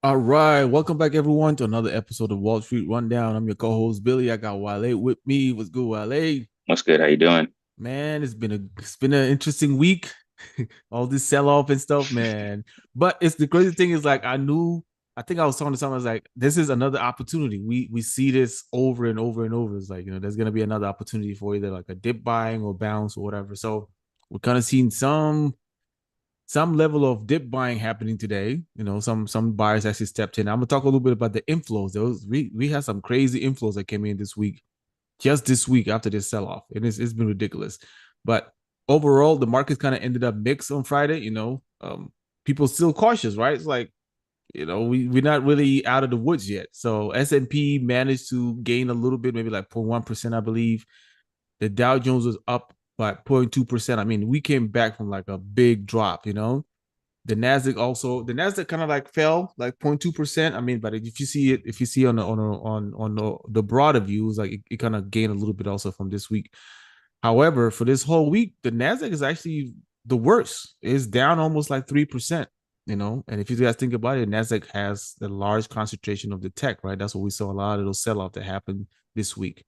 All right, welcome back everyone to another episode of Wall Street Rundown. I'm your co-host Billy. I got Wale with me. What's good, Wale? What's good? How you doing? Man, it's been an interesting week. All this sell-off and stuff, man. But it's the crazy thing is like I think I was talking to someone. I was like, this is another opportunity. We see this over and over and over. It's like, there's gonna be another opportunity for either like a dip buying or bounce or whatever. So we're kind of seeing some level of dip buying happening today. Some buyers actually stepped in. I'm gonna talk a little bit about the inflows. We had some crazy inflows that came in this week, just this week after this sell off, and it's been ridiculous. But overall, the market kind of ended up mixed on Friday. People still cautious, right? It's like we're not really out of the woods yet. So S&P managed to gain a little bit, maybe like 0.1%, I believe. The Dow Jones was up by 0.2%. I mean, we came back from like a big drop. The Nasdaq kind of like fell like 0.2%. I mean, but if you see on the broader views, like it kind of gained a little bit also from this week. However, for this whole week, the Nasdaq is actually the worst. It's down almost like 3%. And if you guys think about it, Nasdaq has the large concentration of the tech, right? That's what we saw a lot of those sell-off that happened this week.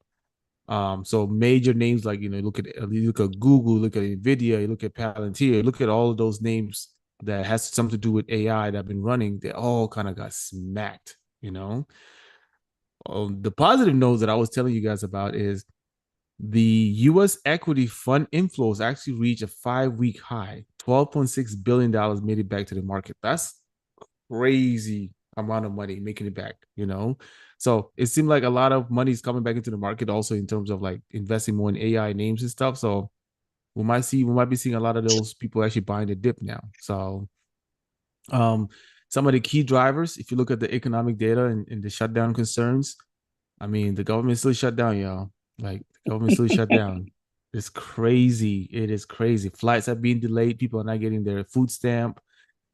So major names like you look at Google, look at Nvidia, you look at Palantir, look at all of those names that has something to do with AI that have been running. They all kind of got smacked. The positive notes that I was telling you guys about is the U.S. equity fund inflows actually reached a 5-week high. $12.6 billion made it back to the market. That's crazy amount of money making it back. So it seemed like a lot of money is coming back into the market also in terms of like investing more in AI names and stuff. So we might be seeing a lot of those people actually buying the dip now. So um some of the key drivers, if you look at the economic data and the shutdown concerns, I mean the government still shut down, y'all. Like the government still shut down. It's crazy. It is crazy. Flights are being delayed. People are not getting their food stamp,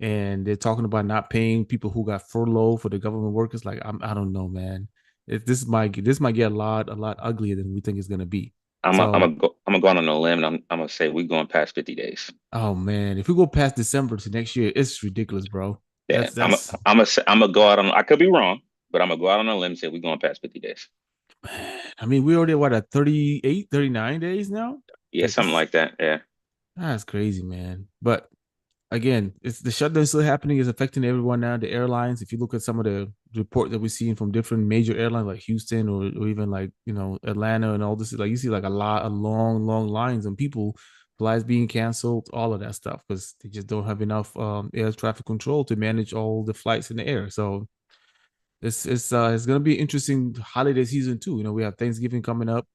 and they're talking about not paying people who got furloughed for the government workers. Like I don't know, man. This might get a lot uglier than we think it's gonna be. So, I'm gonna go on a limb, and I'm gonna say we're going past 50 days. oh man, if we go past December to next year, it's ridiculous, bro. Yeah, That's I'm gonna go out on. I could be wrong, but I'm gonna go out on a limb and say we're going past 50 days. Man, I mean, we already what at 38, 39 days now. Yeah, Like something this, like that. Yeah, that's crazy, man. But again, it's the shutdown still happening, is affecting everyone now. The airlines, if you look at some of the report that we're seeing from different major airlines like Houston or even like Atlanta and all this, like you see like a lot of long lines and people, flights being canceled, all of that stuff because they just don't have enough air traffic control to manage all the flights in the air. So it's gonna be interesting holiday season too. We have Thanksgiving coming up,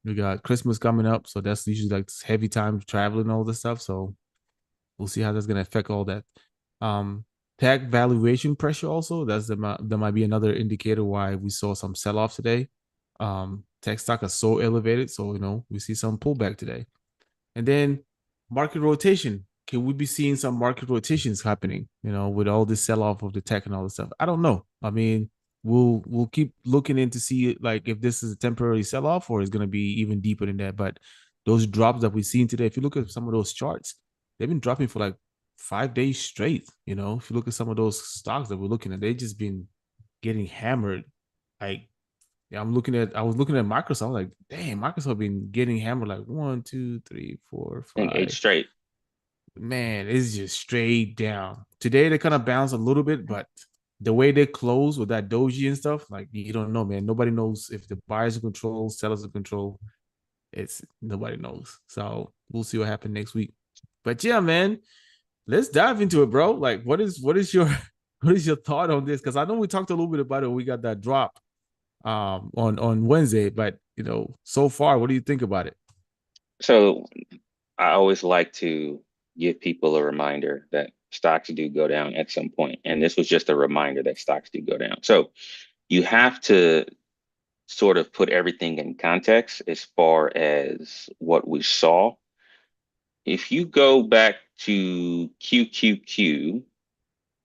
we got Christmas coming up, so that's usually like heavy time traveling and all this stuff. So we'll see how that's going to affect all that. Um, Tech valuation pressure also. That might be another indicator why we saw some sell off today. Tech stock are so elevated, so we see some pullback today. And then market rotation. Can we be seeing some market rotations happening? With all this sell off of the tech and all this stuff. I don't know. I mean, we'll keep looking in to see like if this is a temporary sell off or it's going to be even deeper than that. But those drops that we've seen today, if you look at some of those charts, they've been dropping for like 5 days straight. If you look at some of those stocks that we're looking at, they've just been getting hammered. Like, yeah, I was looking at Microsoft. I'm like, damn, Microsoft been getting hammered like one, two, three, four, I think eight five. straight. Man, it's just straight down. Today they kind of bounced a little bit, but the way they close with that doji and stuff, like you don't know, man. Nobody knows if the buyers in control, sellers in control. It's nobody knows. So we'll see what happens next week. But yeah, man, let's dive into it, bro. Like, what is your what is your thought on this? Because I know we talked a little bit about it. We got that drop on Wednesday, but so far, what do you think about it? So I always like to give people a reminder that stocks do go down at some point, and this was just a reminder that stocks do go down. So you have to sort of put everything in context as far as what we saw. If you go back to QQQ,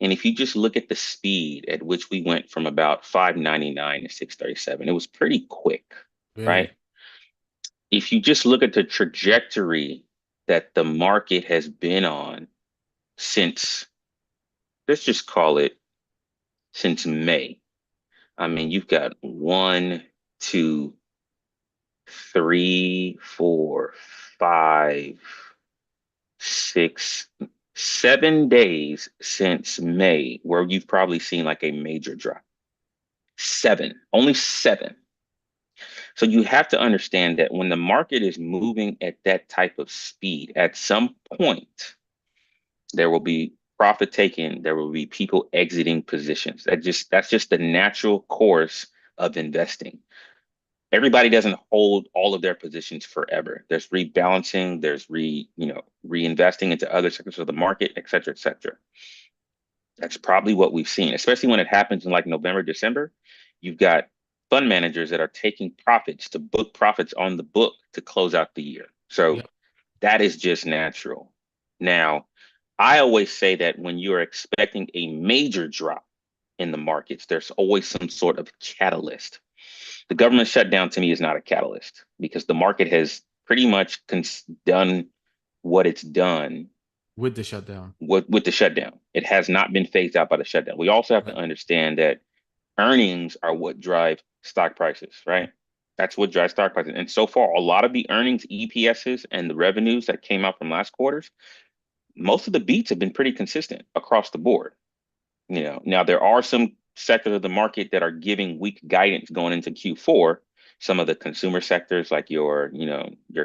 and if you just look at the speed at which we went from about 599 to 637, it was pretty quick, right? Very. If you just look at the trajectory that the market has been on since, let's just call it since May. I mean, you've got one, two, three, four, five, 6, 7 days since May where you've probably seen like a major drop. Seven, only seven. So you have to understand that when the market is moving at that type of speed, at some point, there will be profit taking, there will be people exiting positions. That's just the natural course of investing. Everybody doesn't hold all of their positions forever. There's rebalancing, there's reinvesting into other sectors of the market, et cetera, et cetera. That's probably what we've seen, especially when it happens in like November, December. You've got fund managers that are taking profits to book profits on the book to close out the year. So Yep. that is just natural. Now, I always say that when you're expecting a major drop in the markets, there's always some sort of catalyst. The government shutdown to me is not a catalyst because the market has pretty much done what it's done With the shutdown. with the shutdown. It has not been phased out by the shutdown. We also have to Right. understand that earnings are what drive stock prices, right? That's what drives stock prices. And so far, a lot of the earnings, EPSs, and the revenues that came out from last quarters, most of the beats have been pretty consistent across the board. Now there are some sectors of the market that are giving weak guidance going into Q4. Some of the consumer sectors, like your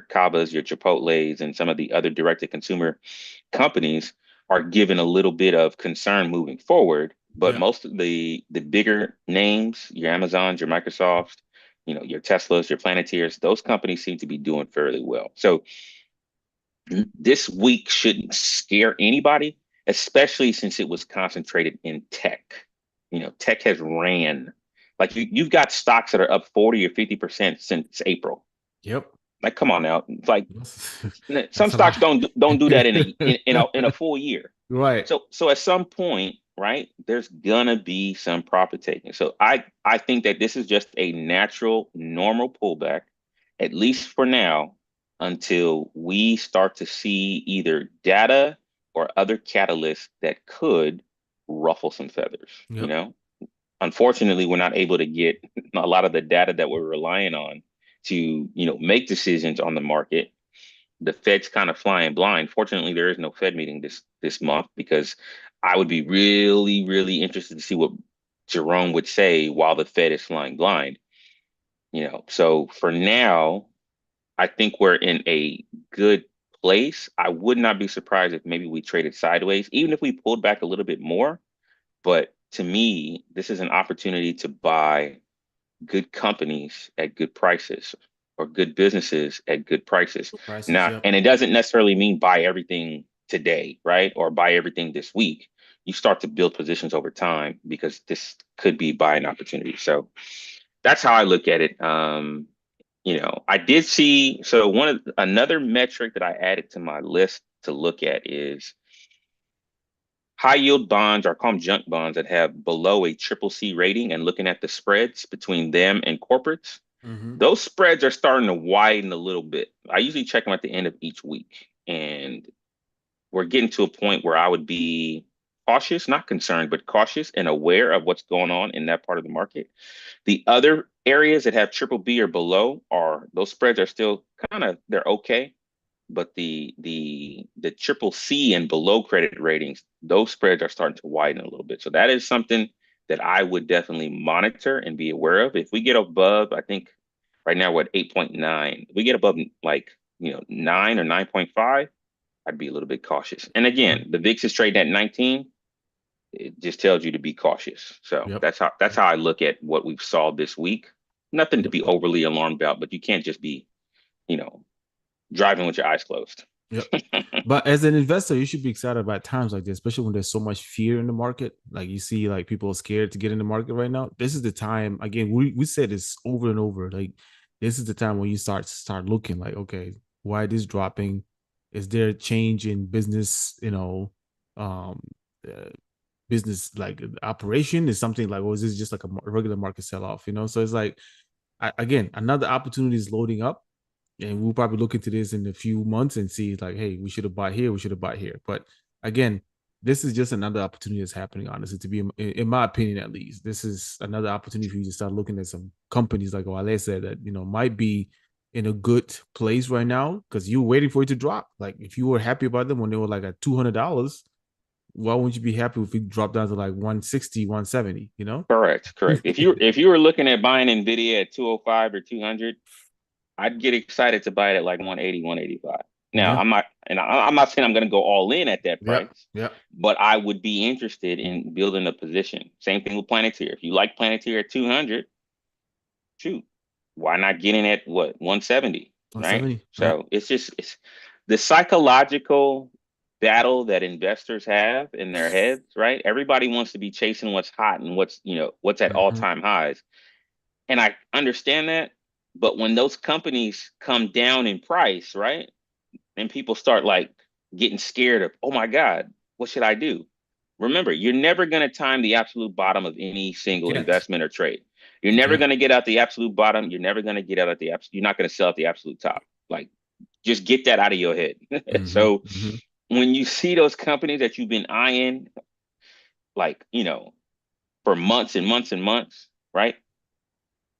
Cabas, your Chipotle's, and some of the other direct-to-consumer companies, are given a little bit of concern moving forward. But Yeah. most of the bigger names, your Amazons, your Microsofts, your Teslas, your Planeteers, those companies seem to be doing fairly well. So this week shouldn't scare anybody, especially since it was concentrated in tech. Tech has ran like you've got stocks that are up 40 or 50% since April. Yep. Like, come on now. It's like That's, some that's a stocks lot. don't do that in a full year. Right. So at some point, right, there's gonna be some profit taking. So I think that this is just a natural, normal pullback, at least for now, until we start to see either data or other catalysts that could ruffle some feathers, you Yep. know? Unfortunately, we're not able to get a lot of the data that we're relying on to, make decisions on the market. The Fed's kind of flying blind. Fortunately, there is no Fed meeting this month because I would be really, really interested to see what Jerome would say while the Fed is flying blind. So for now, I think we're in a good place. I would not be surprised if maybe we traded sideways, even if we pulled back a little bit more. But to me, this is an opportunity to buy good companies at good prices or good businesses at good prices. Prices. Now, Yep. and it doesn't necessarily mean buy everything today, right? Or buy everything this week. You start to build positions over time because this could be buying opportunity. So that's how I look at it. I did see, so another metric that I added to my list to look at is high yield bonds, or call them junk bonds, that have below a triple C rating, and looking at the spreads between them and corporates. Mm-hmm. Those spreads are starting to widen a little bit. I usually check them at the end of each week, and we're getting to a point where I would be cautious, not concerned, but cautious and aware of what's going on in that part of the market. The other areas that have triple B or below, are those spreads are still they're okay, but the triple C and below credit ratings, those spreads are starting to widen a little bit. So that is something that I would definitely monitor and be aware of. If we get above, I think right now we're at 8.9. If we get above like 9 or 9.5, I'd be a little bit cautious. And Right. again, the VIX is trading at 19. It just tells you to be cautious. So Yep. that's how I look at what we've saw this week. Nothing to Yep. be overly alarmed about, but you can't just be, you know, driving with your eyes closed. Yep. But as an investor, you should be excited about times like this, especially when there's so much fear in the market. Like you see, like people are scared to get in the market right now. This is the time. Again, we said this over and over. Like this is the time when you start looking like, okay, why this dropping? Is there a change in business? Um, uh, business like operation is something like, or is this just like a regular market sell off? So it's like, again, another opportunity is loading up, and we'll probably look into this in a few months and see like, hey, we should have bought here, we should have bought here. But again, this is just another opportunity that's happening. Honestly, to be in my opinion, at least, this is another opportunity for you to start looking at some companies like Wale said that might be in a good place right now because you're waiting for it to drop. Like if you were happy about them when they were like at $200, why wouldn't you be happy if it dropped down to like 160, 170? Correct, correct. If you were looking at buying Nvidia at 205 or 200, I'd get excited to buy it at like 180, 185. Now, Yeah. I'm not saying I'm going to go all in at that Yep. price, Yep. but I would be interested in building a position. Same thing with Planeteer. If you like Planeteer at 200, shoot, why not get in at what, 170, right? 170. Yep. So it's the psychological battle that investors have in their heads, right? Everybody wants to be chasing what's hot and what's at Mm-hmm. all-time highs. And I understand that, but when those companies come down in price, right? And people start like getting scared of, oh my God, what should I do? Remember, you're never going to time the absolute bottom of any You single can't. investment or trade. You're You never can't. going to get out the absolute bottom. You're never going to get out at the absolute. You're not going to sell at the absolute top. Like, just get that out of your head. Mm-hmm. So Mm-hmm. when you see those companies that you've been eyeing, like, for months and months and months, right?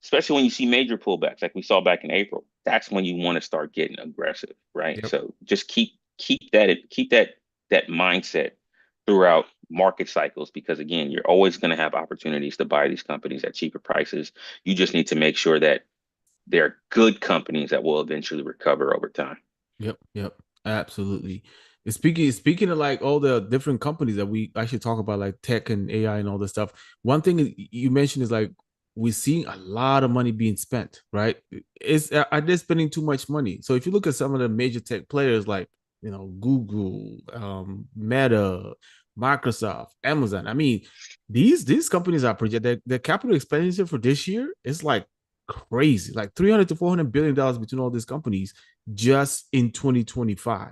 Especially when you see major pullbacks like we saw back in April, that's when you want to start getting aggressive, right? Yep. So just keep that mindset throughout market cycles because again, you're always going to have opportunities to buy these companies at cheaper prices. You just need to make sure that they're good companies that will eventually recover over time. Yep. Yep. Absolutely. And speaking of like all the different companies that we actually talk about, like tech and AI and all this stuff. One thing you mentioned is like we're seeing a lot of money being spent, right? Are they spending too much money? So if you look at some of the major tech players like Google, Meta, Microsoft, Amazon. I mean, these companies are projected their capital expenditure for this year is like crazy, like 300 to $400 billion between all these companies just in 2025,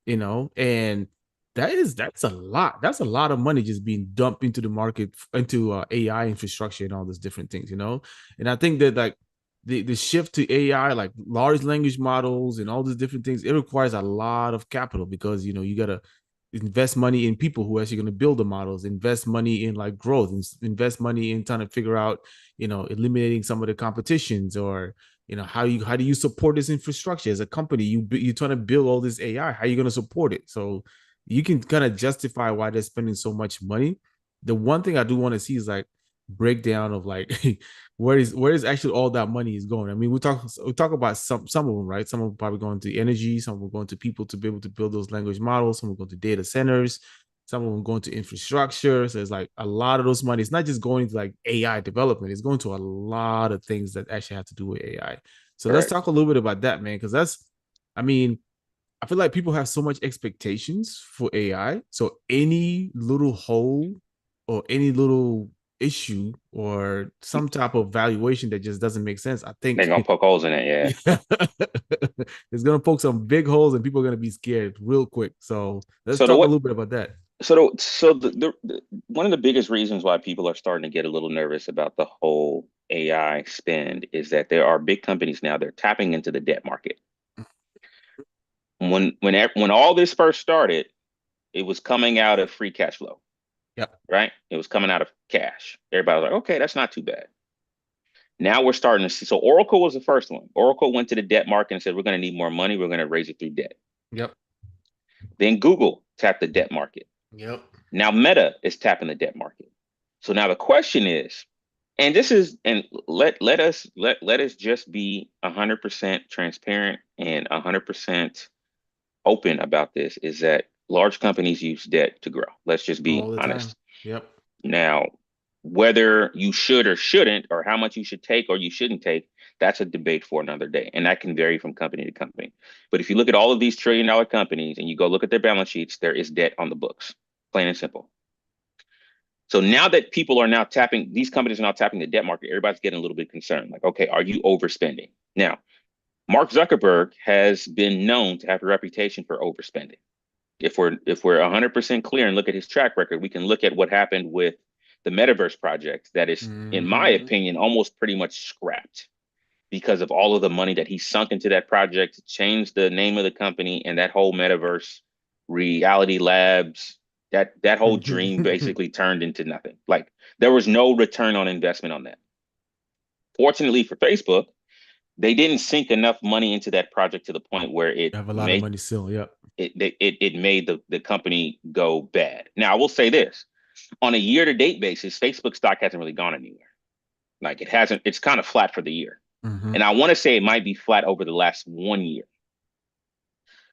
and that's a lot. That's a lot of money just being dumped into the market, into AI infrastructure and all these different things. And I think that like the shift to AI, like large language models and all these different things, it requires a lot of capital because you gotta invest money in people who are actually going to build the models, invest money in like growth, invest money in trying to figure out, eliminating some of the competitions, or how do you support this infrastructure as a company? You're trying to build all this AI. How are you going to support it? So you can kind of justify why they're spending so much money. The one thing I do want to see is like breakdown of like where is actually all that money is going. I mean, we talk about some of them, right? Some of them probably going to energy, some of them going to people to be able to build those language models, some will go to data centers, some of them going to infrastructure. So it's like a lot of those money. It's not just going to like AI development, it's going to a lot of things that actually have to do with AI. So let's Correct. talk a little bit about that, man, because I mean, I feel like people have so much expectations for AI. So any little hole or any little issue or some type of valuation that just doesn't make sense, I They're think gonna poke holes in it, yeah. yeah, it's gonna poke some big holes and people are gonna be scared real quick. So let's So the talk a what little bit about that. so the one of the biggest reasons why people are starting to get a little nervous about the whole AI spend is that there are big companies now they're tapping into the debt market. When all this first started, it was coming out of free cash flow, Yep. right? It was coming out of cash. Everybody was like, okay, that's not too bad. Now we're starting to see. So Oracle was the first one. Oracle went to the debt market and said, we're going to need more money. We're going to raise it through debt. Yep. Then Google tapped the debt market. Yep. Now Meta is tapping the debt market. So now the question is, and this is, and let us just be 100% transparent and 100% open about this, is that large companies use debt to grow. Let's just All be the time. honest. Yep. Now, whether you should or shouldn't, or how much you should take or you shouldn't take, that's a debate for another day. And that can vary from company to company. But if you look at all of these trillion-dollar companies and you go look at their balance sheets, there is debt on the books, plain and simple. So now that people are now tapping, these companies are now tapping the debt market, everybody's getting a little bit concerned. Like, okay, are you overspending? Now, Mark Zuckerberg has been known to have a reputation for overspending. If we're 100% clear and look at his track record, we can look at what happened with the Metaverse project that is, in my Mm-hmm. opinion, almost pretty much scrapped because of all of the money that he sunk into that project to change the name of the company and that whole Metaverse Reality Labs. That whole dream basically turned into nothing. Like there was no return on investment on that. Fortunately for Facebook, they didn't sink enough money into that project to the point where Have a lot of money still. Yep. it made the company go bad. Now I will say this: on a year to date basis, Facebook stock hasn't really gone anywhere. Like it hasn't. It's kind of flat for the year, Mm-hmm. and I want to say it might be flat over the last 1 year.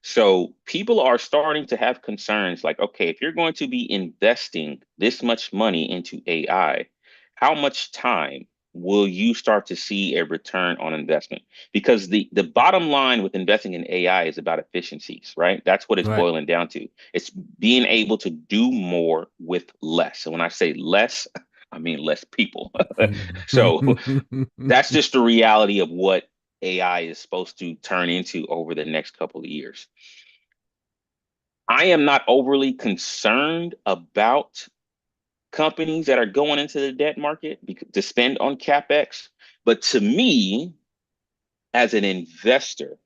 So people are starting to have concerns like, okay, if you're going to be investing this much money into AI, how much time will you start to see a return on investment? Because the bottom line with investing in AI is about efficiencies, right? That's what it's Right. boiling down to. It's being able to do more with less. And when I say less, I mean less people. So that's just the reality of what AI is supposed to turn into over the next couple of years. I am not overly concerned about companies that are going into the debt market to spend on capex. But to me, as an investor,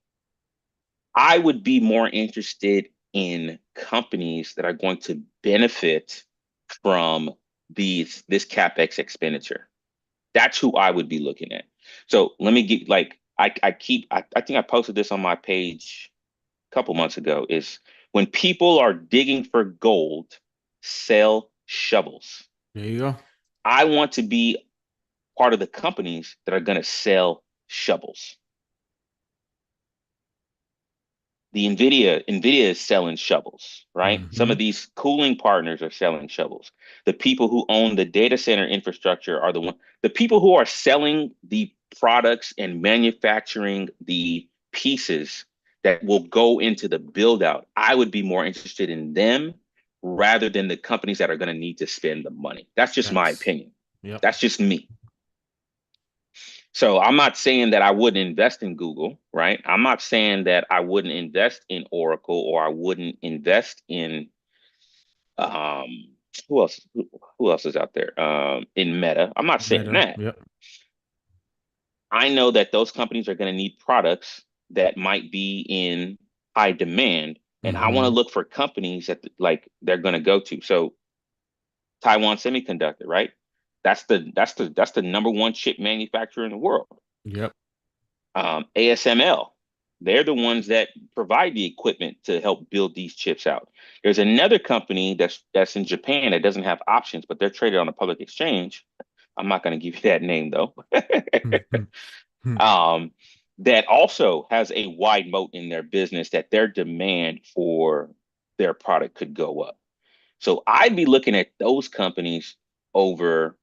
I would be more interested in companies that are going to benefit from this capex expenditure. That's who I would be looking at. So let me get like I think I posted this on my page a couple months ago is when people are digging for gold, sell shovels. There you go. I want to be part of the companies that are going to sell shovels. The Nvidia is selling shovels, right? Some of Mm-hmm. these cooling partners are selling shovels. The people who own the data center infrastructure are the people who are selling the products and manufacturing the pieces that will go into the build out. I would be more interested in them rather than the companies that are going to need to spend the money. That's just my That's opinion. yep. That's just me. So I'm not saying that I wouldn't invest in Google, right? I'm not saying that I wouldn't invest in Oracle or I wouldn't invest in um who else who else is out there? In Meta. I'm not saying Meta. that. Yep. I know that those companies are going to need products that might be in high demand and I want to Mm-hmm. look for companies that like they're going to go to. So Taiwan Semiconductor, right? That's the number one chip manufacturer in the world. Yep. ASML. They're the ones that provide the equipment to help build these chips out. There's another company that's in Japan that doesn't have options, but they're traded on a public exchange. I'm not going to give you that name though. Mm-hmm. um, that also has a wide moat in their business that their demand for their product could go up. So I'd be looking at those companies over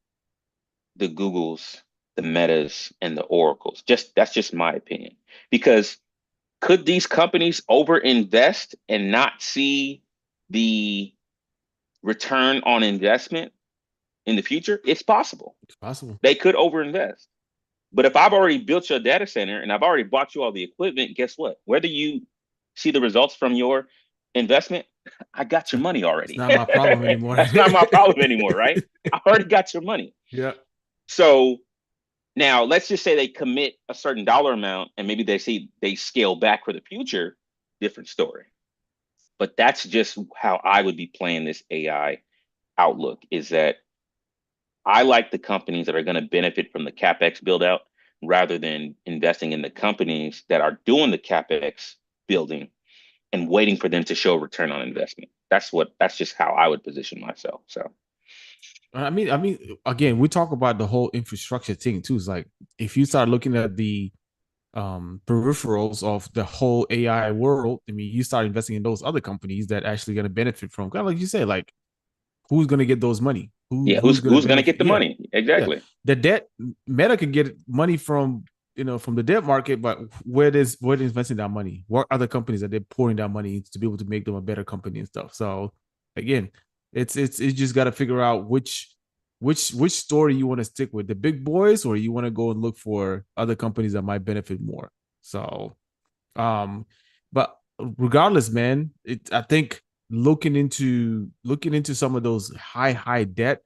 the Googles, the Metas, and the Oracles. Just that's just my opinion. Because could these companies overinvest and not see the return on investment in the future? It's possible. It's possible. They could overinvest. But if I've already built your data center and I've already bought you all the equipment, guess what? Whether you see the results from your investment, I got your money It's already. not my problem anymore. That's not my problem anymore, right? I already got your money. Yeah. So now let's just say they commit a certain dollar amount and maybe they see they scale back for the future, different story. But that's just how I would be playing this AI outlook is that I like the companies that are going to benefit from the capex build out rather than investing in the companies that are doing the capex building and waiting for them to show return on investment. That's just how I would position myself. So I mean, again, we talk about the whole infrastructure thing too. It's like if you start looking at the peripherals of the whole AI world, I mean, you start investing in those other companies that actually going to benefit from, kind of like you say, like who's going to get those money? yeah, Who's going to who's gonna benefit? get the Yeah, money? yeah. Exactly. The debt Meta could get money from from the debt market, but where they investing that money? What other companies are they pouring that money into to be able to make them a better company and stuff? So again, it's just got to figure out which story you want to stick with, the big boys, or you want to go and look for other companies that might benefit more. So um, but regardless, man, I think looking into some of those high debt,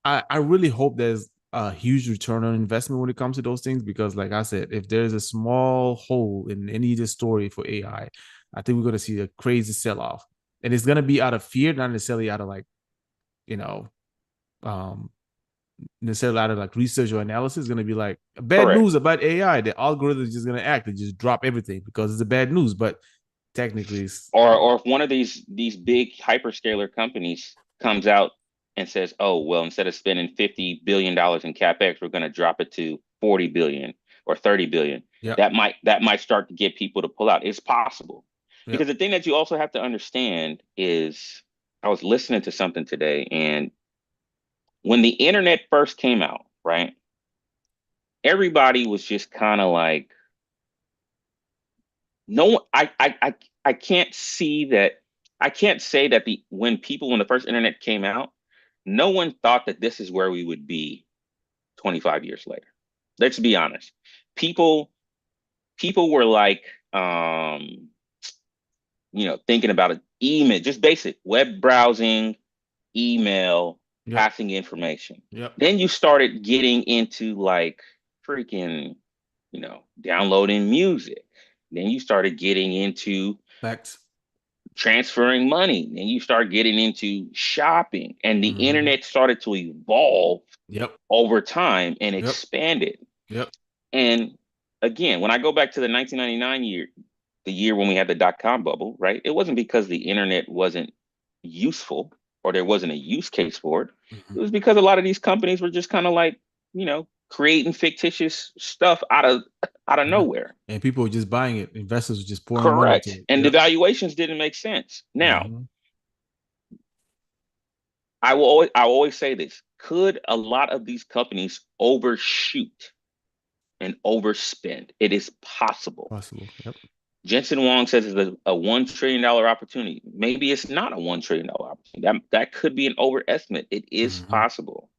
I really hope there's a huge return on investment when it comes to those things because, like I said, if there's a small hole in any of the story for AI, I think we're going to see a crazy sell off. and it's gonna be out of fear, not necessarily out of like, you know, um, necessarily out of like research or analysis. It's gonna be like bad Correct. news about AI. The algorithm is just gonna act and just drop everything because it's a bad news. But technically, it's Or if one of these big hyperscaler companies comes out and says, "Oh, well, instead of spending $50 billion in capex, we're going to drop it to 40 billion or 30 billion." yep, That might start to get people to pull out. It's possible. Because yep, the thing that you also have to understand is I was listening to something today, and when the internet first came out, right? Everybody was just kind of like, no one, I can't see that. I can't say that when the first internet came out, no one thought that this is where we would be 25 years later. Let's be honest. People people were like, thinking about an email, just basic web browsing, email, yep, passing information. yep. Then you started getting into like freaking, downloading music. Then you started getting into Facts. transferring money. Then you start getting into shopping, and the Mm-hmm. internet started to evolve Yep, over time and yep, expanded. yep. And again, when I go back to the 1999 year, the year when we had the dot-com bubble, right? It wasn't because the internet wasn't useful or there wasn't a use case for it. Mm-hmm. It was because a lot of these companies were just kind of like, creating fictitious stuff out of Yeah. nowhere. And people were just buying it. Investors were just pouring money into Correct. it. And the Yep. valuations didn't make sense. Now, Mm-hmm. I always say this. Could a lot of these companies overshoot and overspend? It is possible. Possible. Yep. Jensen Wong says it's a $1 trillion opportunity. Maybe it's not a $1 trillion opportunity. That could be an overestimate. It is Mm-hmm. possible.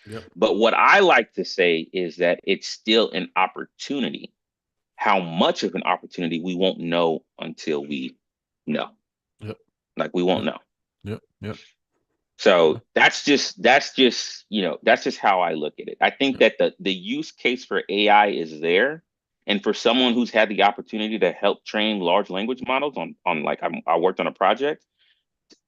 Yep. But what I like to say is that it's still an opportunity. How much of an opportunity we won't know until we know. Yep. Like we won't Yep. know. Yep. Yep. So that's just how I look at it. I think Yep. that the use case for AI is there, and for someone who's had the opportunity to help train large language models on like I worked on a project,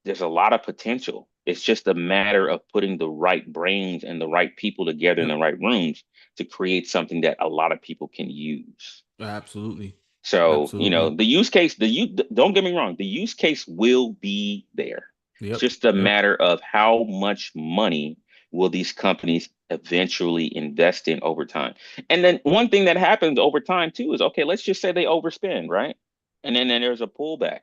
there's a lot of potential. It's just a matter of putting the right brains and the right people together in Yep. the right rooms to create something that a lot of people can use. Absolutely. So, Absolutely. the use case, don't get me wrong, the use case will be there. It's Yep. just a Yep. matter of how much money will these companies eventually invest in over time. And then one thing that happens over time too is, okay, let's just say they overspend, right? And then there's a pullback.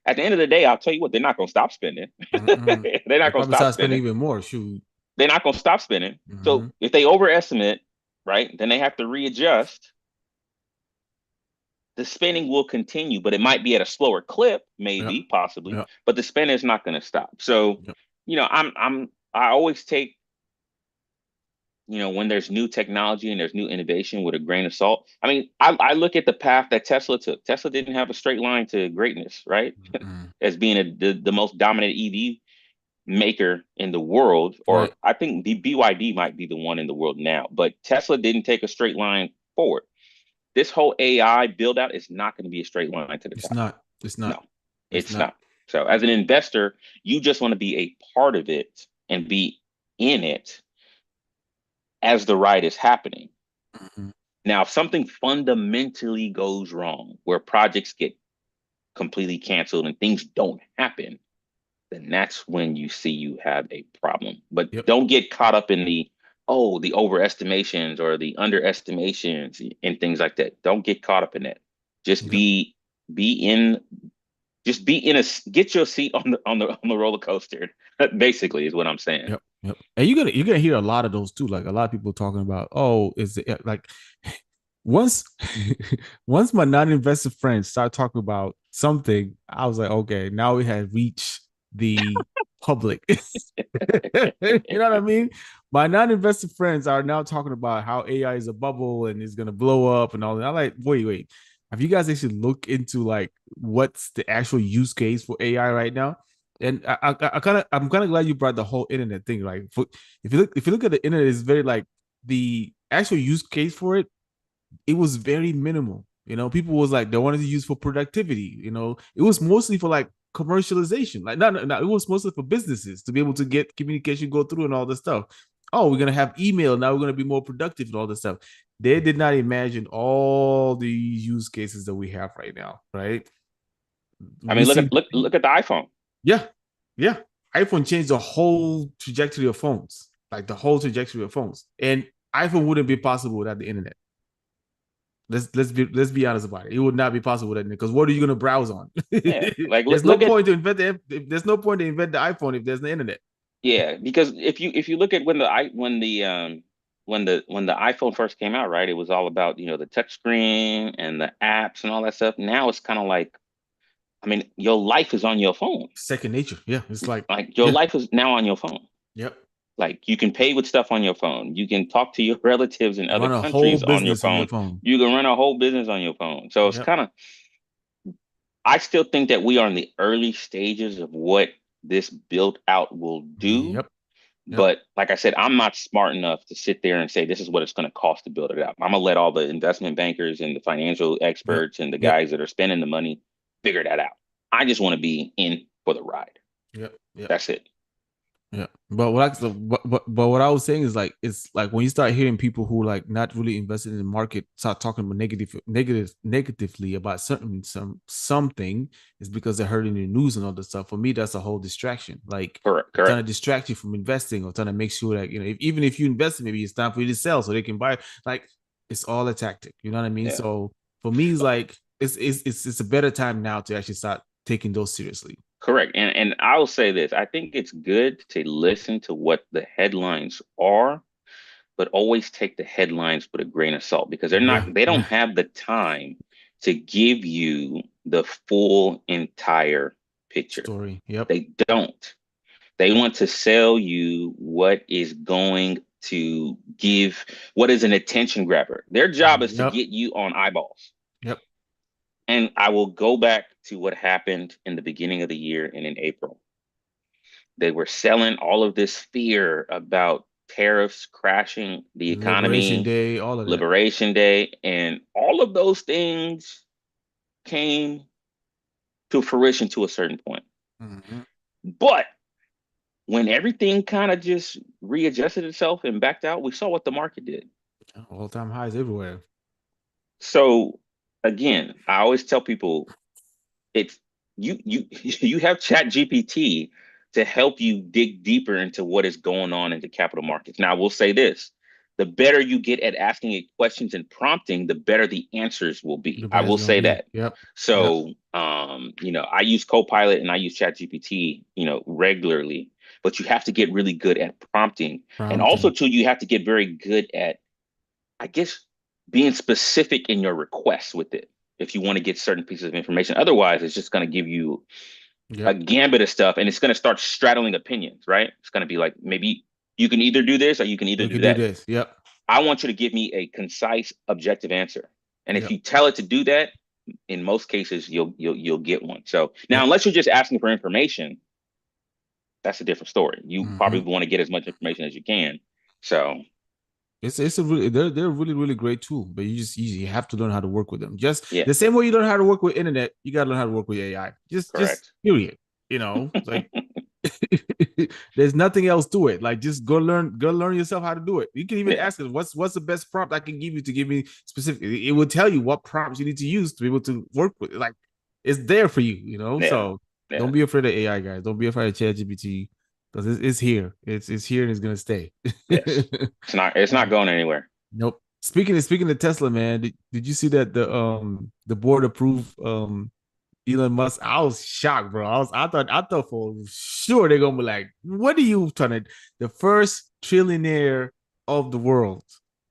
At the end of the day, I'll tell you what, they're not going to stop spending. Mm-mm. They're They not going to probably stop start spending spending. even more. Shoot. They're not going to stop spending. Mm-hmm. So if they overestimate, right, then they have to readjust. The spending will continue, but it might be at a slower clip, Yep. maybe, possibly, Yep. but the spending is not going to stop. So, Yep. I always take, when there's new technology and there's new innovation with a grain of salt. I mean, I look at the path that Tesla took. Tesla didn't have a straight line to greatness, right? Mm-mm. As being the most dominant EV maker in the world, or Right. I think the BYD might be the one in the world now, but Tesla didn't take a straight line forward. This whole AI build out is not going to be a straight line to the It's top. not. It's not. No, It's it's not. not. So as an investor, you just want to be a part of it and be in it as the ride is happening. Mm-hmm. Now, if something fundamentally goes wrong, where projects get completely canceled and things don't happen, then that's when you see you have a problem. But Yep. don't get caught up in the overestimations or the underestimations and things like that. Don't get caught up in that. Just Yep. be in get your seat on the roller coaster. Basically is what I'm saying. Yep. Yep. And you're gonna hear a lot of those too. Like a lot of people talking about, oh, is it like once once my non-investor friends start talking about something, I was like, okay, now we have reached the public. You know what I mean? My non-investor friends are now talking about how AI is a bubble and is gonna blow up and all that. I'm like, wait. Have you guys actually looked into like what's the actual use case for AI right now? And I'm kind of glad you brought the whole internet thing. Like, if you look at the internet, it's very like the actual use case for it. It was very minimal. People was like they wanted to use for productivity. It was mostly for like commercialization. Like, not it was mostly for businesses to be able to get communication go through and all this stuff. Oh, we're gonna have email now. We're gonna be more productive and all this stuff. They did not imagine all the use cases that we have right now, right? I We mean, see, look at the iPhone. yeah, yeah. iPhone changed the whole trajectory of phones, like the whole trajectory of phones, and iPhone wouldn't be possible without the internet. Let's be honest about it. It would not be possible without because what are you going to browse on? Yeah, like There's no look at point to invent there's no point to invent the iPhone if there's the internet. yeah, because if you look at when the iPhone first came out, right? It was all about, the touch screen and the apps and all that stuff. Now it's kind of like, I mean, your life is on your phone. Second nature. Yeah, it's like, Like your yeah, life is now on your phone. yep. Like you can pay with stuff on your phone. You can talk to your relatives in other Run a whole countries on your business on your phone. phone. You can run a whole business on your phone. So it's Yep. kind of, I still think that we are in the early stages of what this built out will do. Yep. Yep. But like I said, I'm not smart enough to sit there and say this is what it's going to cost to build it out. I'm gonna let all the investment bankers and the financial Yep. experts and the Yep. guys that are spending the money figure that out. I just want to be in for the ride. Yep. Yep. That's it. Yeah, but what I was saying is like it's like when you start hearing people who like not really invested in the market start talking about negatively about something is because they're heard in the news and all this stuff. For me, that's a whole distraction. Like Correct. trying to Correct. distract you from investing or trying to make sure that even if you invest, maybe it's time for you to sell so they can buy. Like it's all a tactic. You know what I mean? Yeah. So for me, it's like it's a better time now to actually start taking those seriously. Correct. And I'll say this. I think it's good to listen to what the headlines are, but always take the headlines with a grain of salt because Yeah, they don't yeah. have the time to give you the full entire picture. Story. Yep. They don't. They want to sell you what is going to give what is an attention grabber. Their job is to Yep. get you on eyeballs. Yep. And I will go back to what happened in the beginning of the year and in April. They were selling all of this fear about tariffs crashing the Liberation economy, Day, all of that. Liberation Day, and all of those things came to fruition to a certain point. Mm-hmm. But when everything kind of just readjusted itself and backed out, we saw what the market did. All time highs everywhere. So again, I always tell people it's you have Chat GPT to help you dig deeper into what is going on in the capital markets. Now, I will say this. The better you get at asking it questions and prompting, the better the answers will be. The I better it's will gonna say be. that. Yep. Yep. So, I use Copilot and I use ChatGPT, regularly, but you have to get really good at prompting. And also, Prompting. too, you have to get very good at, I guess, being specific in your requests with it if you want to get certain pieces of information. Otherwise, it's just going to give you a Yep. gambit of stuff and it's going to start straddling opinions, right? It's going to be like, maybe you can either do this or you can either We do could do that. this. Yep. I want you to give me a concise, objective answer. And if Yep. you tell it to do that, in most cases, you'll get one. So now, Yep. unless you're just asking for information, that's a different story. You probably Mm-hmm. want to get as much information as you can. So It's a really they're a really really great tool, but you have to learn how to work with them. Just yeah, the same way you learn how to work with internet, you gotta learn how to work with AI. Just correct. period. Like there's nothing else to it. Like just go learn yourself how to do it. You can even Yeah, ask it, what's the best prompt I can give you to give me specific. It will tell you what prompts you need to use to be able to work with it. Like it's there for you. yeah, So yeah. don't be afraid of AI, guys. Don't be afraid of ChatGPT because it's here. It's here and it's gonna stay. Yes, it's not going anywhere. Nope. Speaking of Tesla, man, did you see that the board approved Elon Musk? I was shocked, bro. I thought for sure they're gonna be like, what are you trying to the first trillionaire of the world?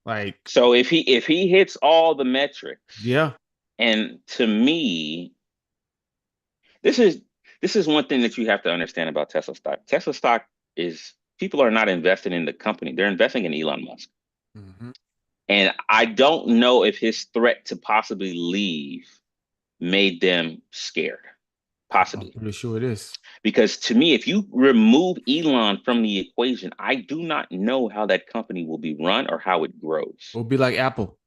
Like, So if he hits all the metrics, yeah, and to me, this is this is one thing that you have to understand about Tesla stock. Tesla stock is people are not investing in the company; they're investing in Elon Musk. mm-hmm. And I don't know if his threat to possibly leave made them scared. I'm Possibly. pretty sure it is. Because to me, if you remove Elon from the equation, I do not know how that company will be run or how it grows. It'll be like Apple.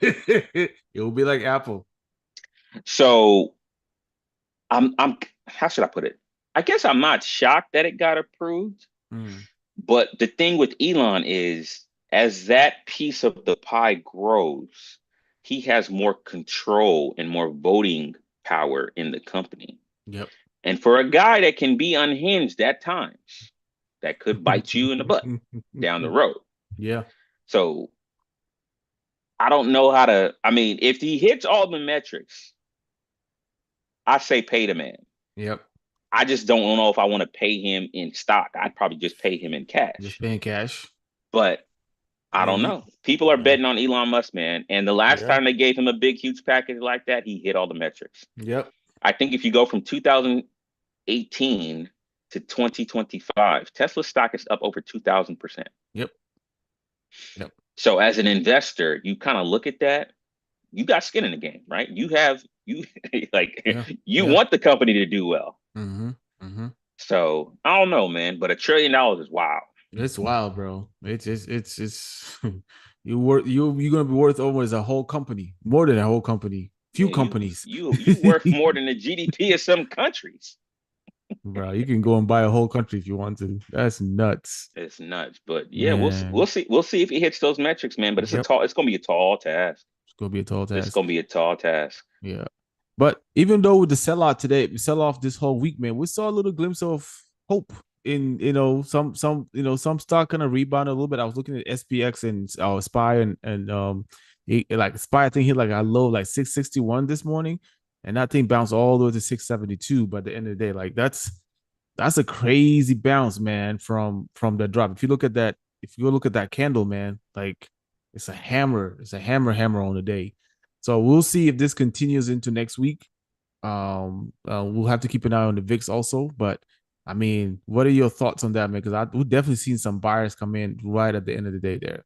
It will be like Apple. So I'm how should I put it? I guess I'm not shocked that it got approved, Mm. but the thing with Elon is as that piece of the pie grows, he has more control and more voting power in the company. Yep. And for a guy that can be unhinged at times, that could bite you in the butt down the road. Yeah. So I don't know how to, I mean, if he hits all the metrics, I say pay the man. Yep. I just don't know if I want to pay him in stock. I'd probably just pay him in Just cash. paying cash. But I I mean, don't you. know. People are Yeah. betting on Elon Musk, man. And the last Yeah. time they gave him a big, huge package like that, he hit all the metrics. Yep. I think if you go from 2018 to 2025, Tesla stock is up over 2,000%. Yep. Yep. So as an investor, you kind of look at that. You got skin in the game, right? You like Yeah. you Yeah. want the company to do well. Mm-hmm. Mm-hmm. So I don't know, man, but $1 trillion is wild. It's wild, bro. It's you're gonna be worth almost a whole company, more than a whole company, few Yeah, companies. you worth more than the GDP of some countries. Bro, you can go and buy a whole country if you want to. That's nuts, It's nuts, but yeah, we'll man. see we'll see if he hits those metrics, man. But Yep, it's gonna be a tall task. it's gonna be a tall It's task. gonna be a tall task. Yeah. But even though with the sellout today, we sell off this whole week, man, we saw a little glimpse of hope in some some stock kind of rebound a little bit. I was looking at SPX and Spy and like Spy I think hit like a low like 661 this morning, and that thing bounced all the way to 672. But at the end of the day, like that's a crazy bounce, man, from the drop. If you look at that, if you look at that candle, man, like it's a hammer. It's a hammer on the day. So we'll see if this continues into next week. We'll have to keep an eye on the VIX also. But I mean, what are your thoughts on that, man? Because we've definitely seen some buyers come in right at the end of the day there.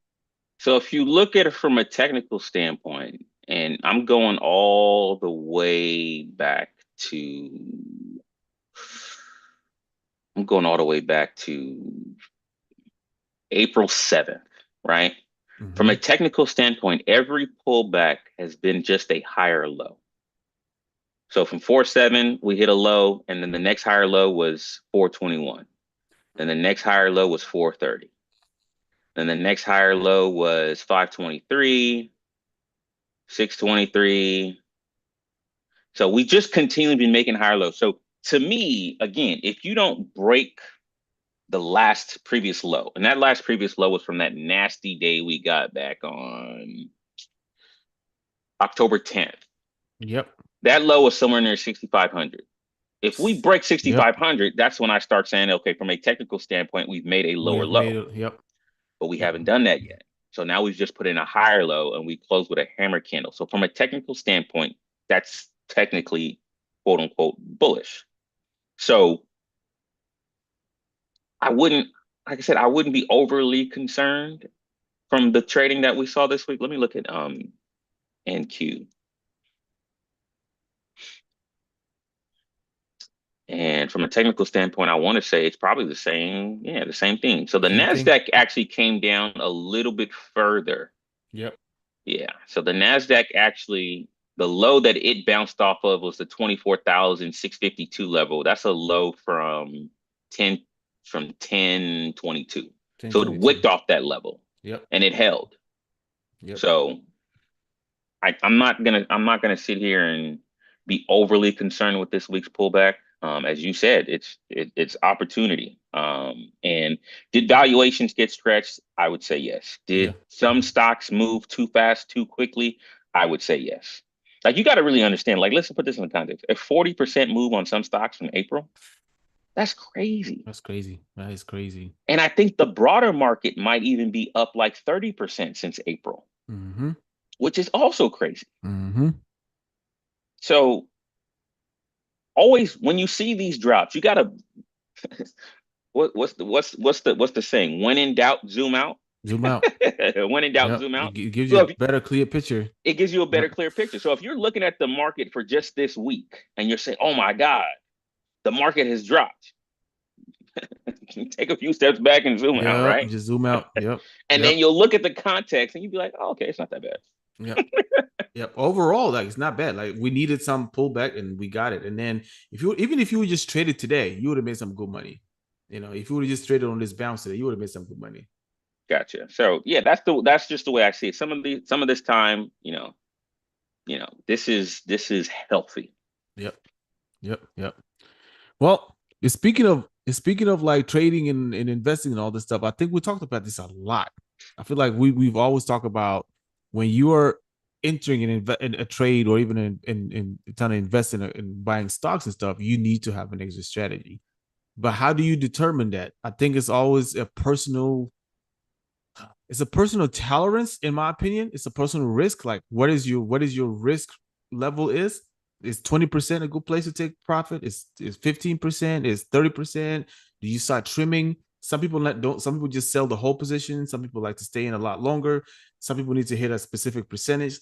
So if you look at it from a technical standpoint, and I'm going all the way back to I'm going all the way back to April 7th, right? From a Mm-hmm. technical standpoint, every pullback has been just a higher low. So from 4.7, we hit a low, and then the next higher low was 4.21. Then the next higher low was 4.30. Then the next higher low was 5.23, 6.23. So we just continually been making higher lows. So to me, again, if you don't break the last previous low, and that last previous low was from that nasty day we got back on October 10th. Yep. That low was somewhere near 6,500. If we break Yep. 6,500, that's when I start saying, okay, from a technical standpoint, we've made a We lower have made low, it. Yep. but we Yep. haven't done that yet. So now we've just put in a higher low and we close with a hammer candle. So from a technical standpoint, that's technically quote unquote bullish. So I wouldn't, like I said, I wouldn't be overly concerned from the trading that we saw this week. Let me look at NQ. And from a technical standpoint, I want to say it's probably the same, yeah, the same thing. So the Same thing. Nasdaq actually came down a little bit further. Yep. Yeah. So the Nasdaq actually, the low that it bounced off of was the 24,652 level. That's a low from 10 from 1022. So it 1022. wicked off that level Yep. and it held. Yep. So I'm not gonna sit here and be overly concerned with this week's pullback. As you said, it's opportunity. And did valuations get stretched? I would say yes. Yeah. Did some stocks move too fast, too quickly? I would say yes. Like you got to really understand. Like let's put this in the context. A 40% move on some stocks from April, that's crazy. That's crazy. That is crazy. And I think the broader market might even be up like 30% since April, Mm-hmm. which is also crazy. Mm-hmm. So always when you see these drops, you gotta what's the saying? When in doubt, zoom out. Zoom out. When in doubt, Yep. zoom out. It gives you So a if, better, clear picture. it gives you a better, Yep. clear picture. So if you're looking at the market for just this week and you're saying, "Oh my God, the market has dropped," take a few steps back and zoom out, Yep. right? Just zoom out. Yep. And then Yep. you'll look at the context and you'll be like, "Oh, okay, it's not that bad." Yep. Yep. Overall, like it's not bad. Like we needed some pullback and we got it. And then even if you would just trade it today, you would have made some good money. You know, if you would have just traded on this bounce today, you would have made some good money. Gotcha. So yeah, that's just the way I see it. Some of this time, this is healthy. Yep. Yep. Yep. Well, speaking of like trading and investing and all this stuff, I think we talked about this a lot. I feel like we've always talked about when you are entering in a trade or even in trying to invest in buying stocks and stuff, you need to have an exit strategy. But how do you determine that? I think it's a personal tolerance, in my opinion. It's a personal risk. Like what is your risk level is 20% a good place to take profit? Is 15%? Is 30%? Do you start trimming? Some people don't, some people just sell the whole position. Some people like to stay in a lot longer. Some people need to hit a specific percentage.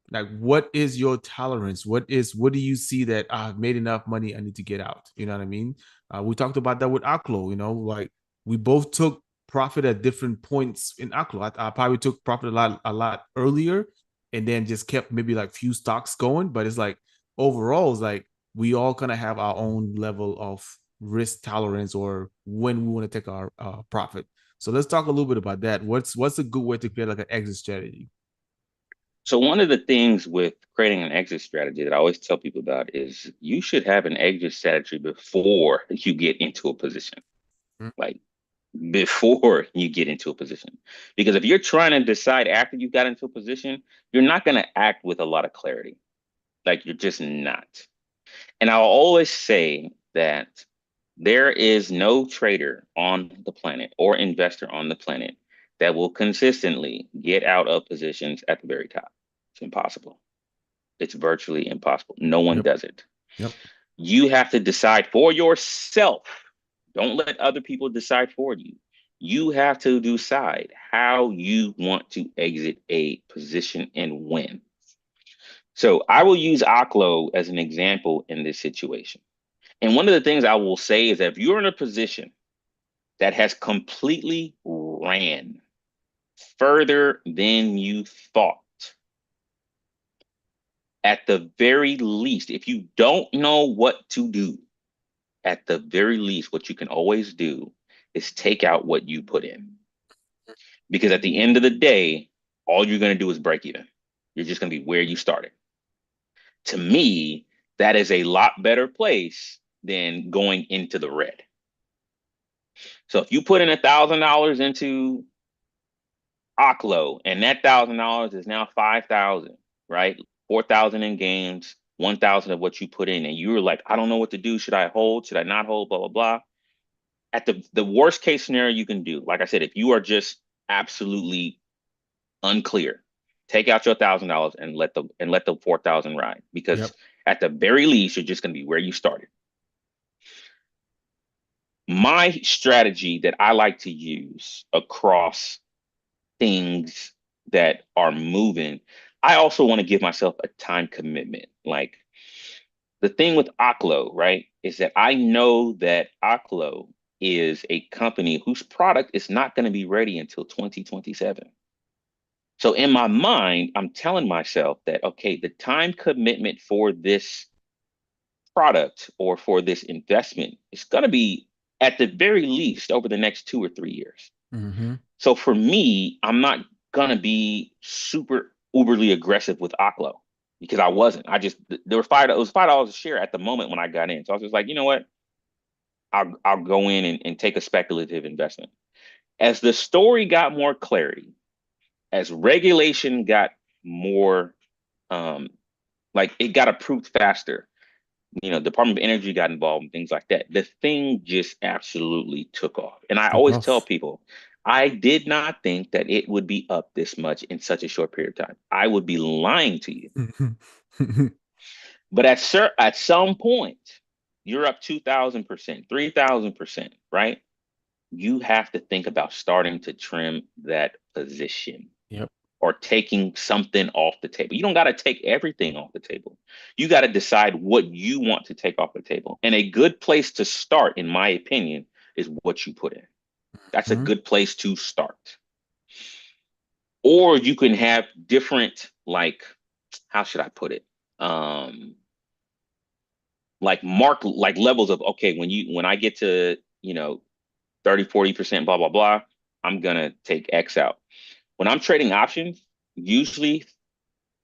Like, what is your tolerance? What do you see that I've made enough money, I need to get out? You know what I mean? We talked about that with Aklo, like we both took profit at different points in Aklo. I probably took profit a lot earlier and then just kept maybe like few stocks going. But it's like overall, it's like we all kind of have our own level of risk tolerance or when we want to take our profit. So let's talk a little bit about that. What's a good way to create like an exit strategy? So one of the things with creating an exit strategy that I always tell people about is you should have an exit strategy before you get into a position. Mm. Like before you get into a position. Because if you're trying to decide after you got into a position, you're not going to act with a lot of clarity. Like you're just not. And I'll always say that there is no trader on the planet or investor on the planet that will consistently get out of positions at the very top. It's impossible. It's virtually impossible. No one Yep. does it. Yep. You have to decide for yourself. Don't let other people decide for you. You have to decide how you want to exit a position and when. So I will use Oklo as an example in this situation. And one of the things I will say is that if you're in a position that has completely ran further than you thought, at the very least, if you don't know what to do, at the very least, what you can always do is take out what you put in. Because at the end of the day, all you're going to do is break even. You're just going to be where you started. To me, that is a lot better place than going into the red. So if you put in $1,000 into Oklo and that $1,000 is now 5,000, right? 4,000 in gains, 1,000 of what you put in, and you were like, I don't know what to do. Should I hold? Should I not hold? Blah, blah, blah. At the worst case scenario you can do, like I said, if you are just absolutely unclear, take out your $1,000 and let the 4,000 ride because Yep. at the very least you're just going to be where you started. My strategy that I like to use across things that are moving, I also want to give myself a time commitment. Like the thing with Oklo, right, is that I know that Oklo is a company whose product is not going to be ready until 2027. So in my mind, I'm telling myself that, okay, the time commitment for this product or for this investment is going to be at the very least over the next 2 or 3 years. Mm-hmm. So for me, I'm not going to be super uberly aggressive with Oklo because I wasn't. I just, there were five, it was $5 a share at the moment when I got in. So I was just like, you know what? I'll go in and take a speculative investment. As the story got more clarity, as regulation got more um like it got approved faster, Department of Energy got involved and things like that, the thing just absolutely took off. And I Took always tell off. people, I did not think that it would be up this much in such a short period of time. I would be lying to you. But at some point, you're up 2,000%, 3,000%, right? You have to think about starting to trim that position Yep. or taking something off the table. You don't got to take everything off the table. You got to decide what you want to take off the table. And a good place to start, in my opinion, is what you put in. That's a Mhm. good place to start. Or you can have different, like, how should I put it? Um, like levels of, okay, when I get to, 30, 40%, blah, blah, blah, I'm gonna take X out. When I'm trading options, usually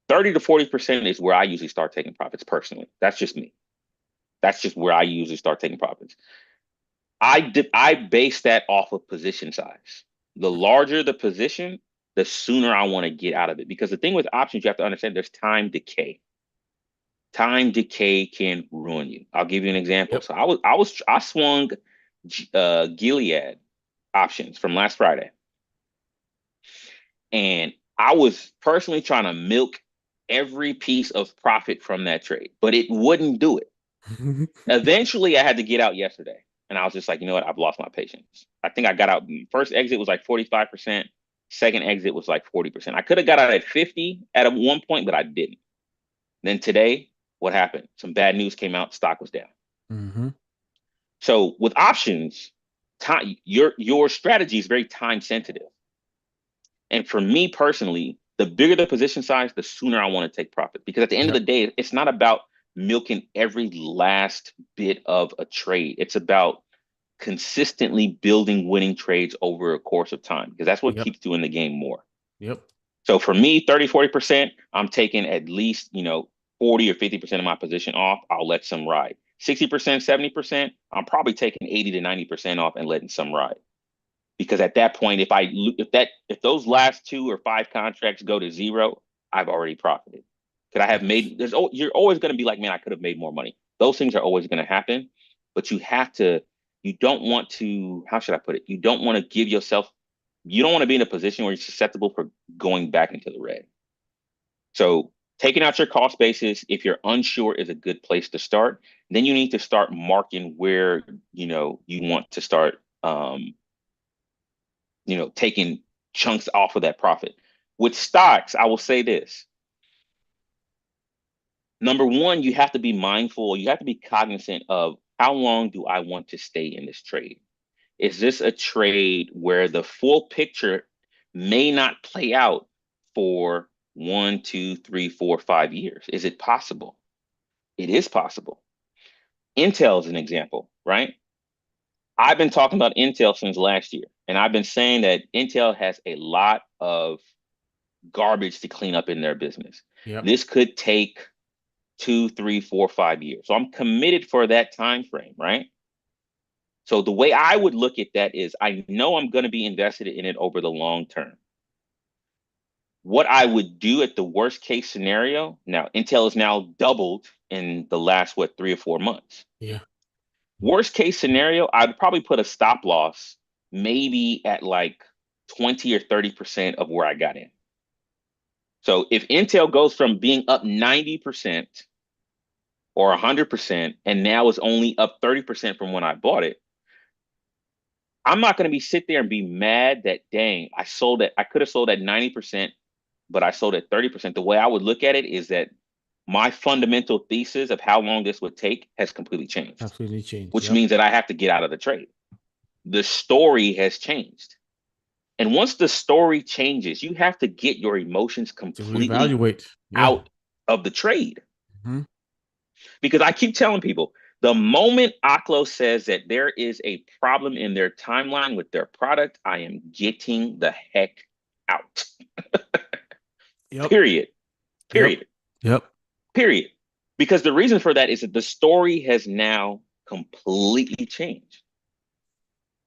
30 to 40% is where I usually start taking profits personally. That's just me. That's just where I usually start taking profits. I base that off of position size. The larger the position, the sooner I want to get out of it. Because the thing with options, you have to understand there's time decay. Time decay can ruin you. I'll give you an example. Yep. So I swung Gilead options from last Friday, and I was personally trying to milk every piece of profit from that trade, but it wouldn't do it. Eventually, I had to get out yesterday, and I was just like, you know what? I've lost my patience. I think I got out. First exit was like 45%. Second exit was like 40%. I could have got out at 50 at one point, but I didn't. Then today, what happened? Some bad news came out. Stock was down. Mm-hmm. So with options, time your strategy is very time sensitive. And for me personally, the bigger the position size, the sooner I want to take profit. Because at the end of the Yep. day, it's not about milking every last bit of a trade. It's about consistently building winning trades over a course of time, because that's what Yep. keeps you in the game more. Yep. So for me, 30, 40%, I'm taking at least, 40 or 50% of my position off. I'll let some ride. 60%, 70%, I'm probably taking 80 to 90% off and letting some ride. Because at that point, if those last 2 or 5 contracts go to zero, I've already profited. Could I have Yes. made you're always going to be like, man, I could have made more money. Those things are always going to happen, but you don't want to, how should I put it? You don't want to be in a position where you're susceptible for going back into the red. So taking out your cost basis, if you're unsure, is a good place to start. Then you need to start marking where, you want to start, taking chunks off of that profit. With stocks, I will say this. Number one, you have to be mindful, you have to be cognizant of how long do I want to stay in this trade? Is this a trade where the full picture may not play out for 1, 2, 3, 4, 5 years? Is it possible? It is possible. Intel is an example, right? I've been talking about Intel since last year, and I've been saying that Intel has a lot of garbage to clean up in their business. Yep. This could take 2, 3, 4, 5 years. So I'm committed for that time frame, right? So the way I would look at that is I know I'm going to be invested in it over the long term. What I would do at the worst case scenario, now Intel is now doubled in the last, 3 or 4 months. Yeah. Worst case scenario, I'd probably put a stop loss maybe at like 20 or 30% of where I got in. So if Intel goes from being up 90% or 100% and now is only up 30% from when I bought it, I'm not going to be sit there and be mad that, dang, I could have sold at 90%, but I sold at 30%. The way I would look at it is that my fundamental thesis of how long this would take has completely changed, Absolutely changed. which Yep. means that I have to get out of the trade. The story has changed. And once the story changes, you have to get your emotions To completely reevaluate. Yeah. out of the trade. Mm-hmm. Because I keep telling people, the moment Oklo says that there is a problem in their timeline with their product, I am getting the heck out. Yep. Period. Yep. Period. Yep. Period. Because the reason for that is that the story has now completely changed.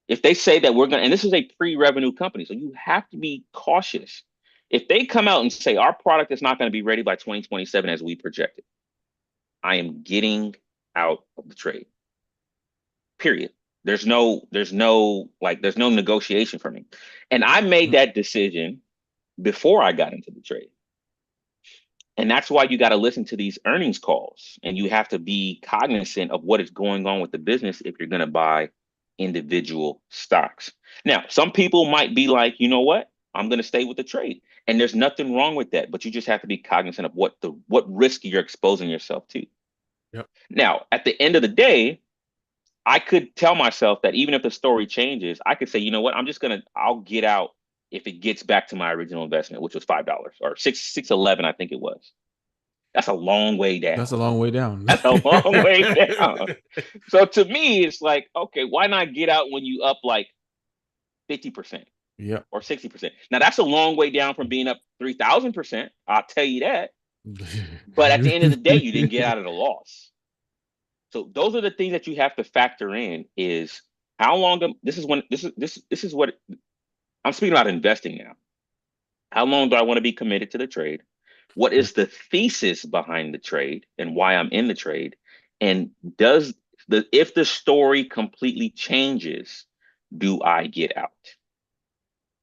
If they say that we're going to, and this is a pre-revenue company, so you have to be cautious. If they come out and say our product is not going to be ready by 2027 as we projected, I am getting out of the trade. Period. There's no negotiation for me. And I made Mhm. that decision before I got into the trade. And that's why you got to listen to these earnings calls and you have to be cognizant of what is going on with the business if you're going to buy individual stocks. Now, some people might be like, you know what? I'm going to stay with the trade. And there's nothing wrong with that, but you just have to be cognizant of what risk you're exposing yourself to. Yep. Now, at the end of the day, I could tell myself that even if the story changes, I could say, you know what? I'll get out if it gets back to my original investment, which was $5 or 611, I think it was. That's a long way down. That's a long way down. That's a long way down. So to me, it's like, okay, why not get out when you up like 50% Yeah. or 60%? Now that's a long way down from being up 3,000%. I'll tell you that. But at the end of the day, you didn't get out of the loss. So those are the things that you have to factor in is how long this is when this is what I'm speaking about investing now. How long do I want to be committed to the trade? What is the thesis behind the trade and why I'm in the trade? And does if the story completely changes, do I get out?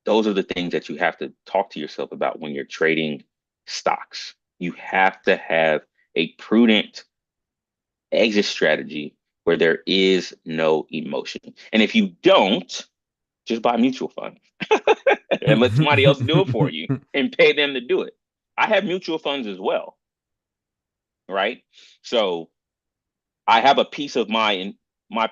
Those are the things that you have to talk to yourself about when you're trading stocks. You have to have a prudent exit strategy where there is no emotion. And if you don't, just buy mutual funds and let somebody else do it for you and pay them to do it. I have mutual funds as well, right? So I have a piece of my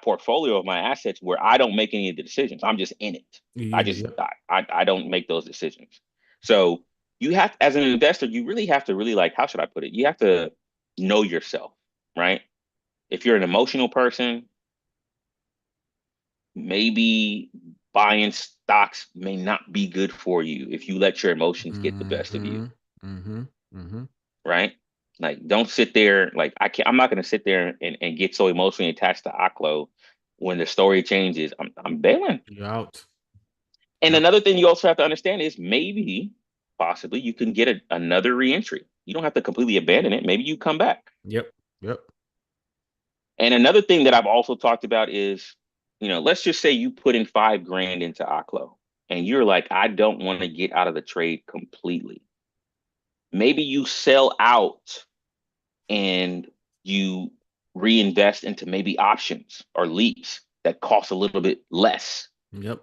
portfolio of my assets where I don't make any of the decisions. I'm just in it. I just Yeah. I don't make those decisions. So you have, as an investor, you really have to really like, how should I put it? You have to know yourself, right? If you're an emotional person, maybe buying stocks may not be good for you if you let your emotions get the best of you, Mm-hmm. Mm-hmm. Mm-hmm. right? Like, don't sit there. Like, I'm not going to sit there and get so emotionally attached to Aklo when the story changes. I'm bailing. You're out. And Yep. another thing you also have to understand is maybe, possibly, you can get another reentry. You don't have to completely abandon it. Maybe you come back. Yep. Yep. And another thing that I've also talked about is, let's just say you put in 5 grand into Aklo and you're like, I don't want to get out of the trade completely. Maybe you sell out and you reinvest into maybe options or leaps that cost a little bit less. Yep.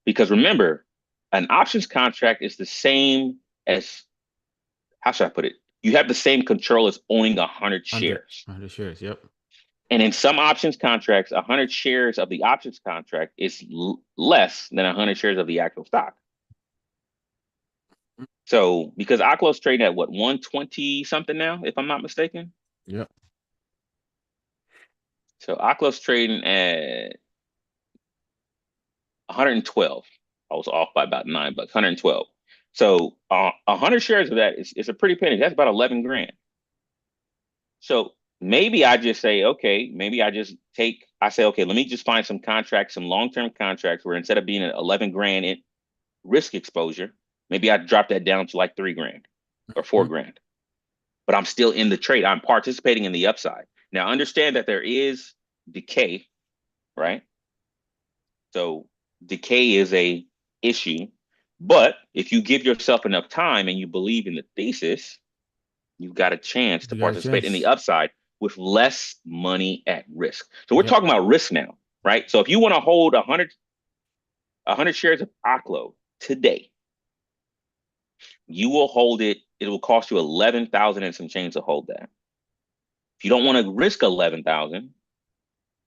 Because remember, an options contract is the same as, how should I put it? You have the same control as owning 100 100. shares. 100 shares. Yep. And in some options contracts, 100 shares of the options contract is less than 100 shares of the actual stock. So because Aklo's trading at what, 120 something now, if I'm not mistaken. Yep. So Aklo's trading at 112. I was off by about $9, 112. So 100 shares of that is a pretty penny. That's about 11 grand. So maybe I just say, okay, I say, okay, let me just find some contracts, some long-term contracts where instead of being at 11 grand in risk exposure, maybe I drop that down to like 3 grand or 4 grand. But I'm still in the trade. I'm participating in the upside. Now understand that there is decay, right? So decay is a issue, but if you give yourself enough time and you believe in the thesis, you've got a chance to You got a participate in the chance. upside with less money at risk. So we're Yep. talking about risk now, right? So if you want to hold 100 shares of Aklo today, you will hold it. It will cost you 11,000 and some change to hold that. If you don't want to risk 11,000,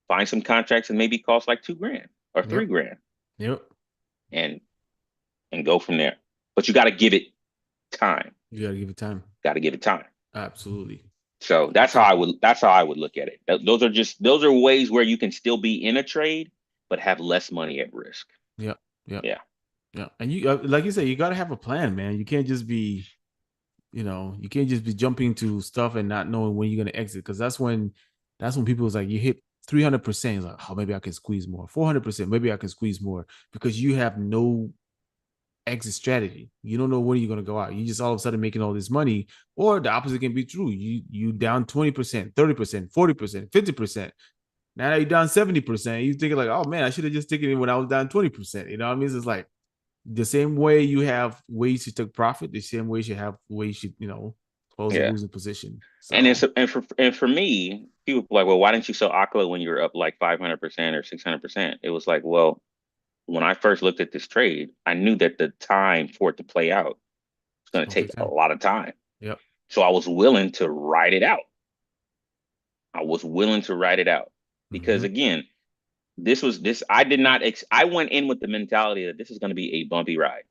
find some contracts and maybe cost like 2 grand or three Yep. grand, Yep. and go from there. But you got to give it time. You got to give it time. Got to give it time. Absolutely. So that's how I would look at it. Those are ways where you can still be in a trade but have less money at risk. Yep. Yep. Yeah. Yeah. And you, like you said, you got to have a plan, man. You can't just be, you can't just be jumping to stuff and not knowing when you're going to exit. Cause that's when people was like, you hit 300%. It's like, oh, maybe I can squeeze more. 400%. Maybe I can squeeze more because you have no exit strategy. You don't know when you're going to go out. You just all of a sudden making all this money, or the opposite can be true. You down 20%, 30%, 40%, 50%. Now you're down 70%. You thinking like, oh man, I should have just taken it when I was down 20%. You know what I mean? It's like the same way you have ways to take profit, the same way you have ways you, close a Yeah. losing position. And So for me, people are like, well, why didn't you sell Aquila when you were up like 500% or 600%? It was like, well, when I first looked at this trade, I knew that the time for it to play out was it's going to gonna take take a time. lot of time. Yep. So I was willing to ride it out. I was willing to ride it out because Mm-hmm. again, I did not I went in with the mentality that this is going to be a bumpy ride,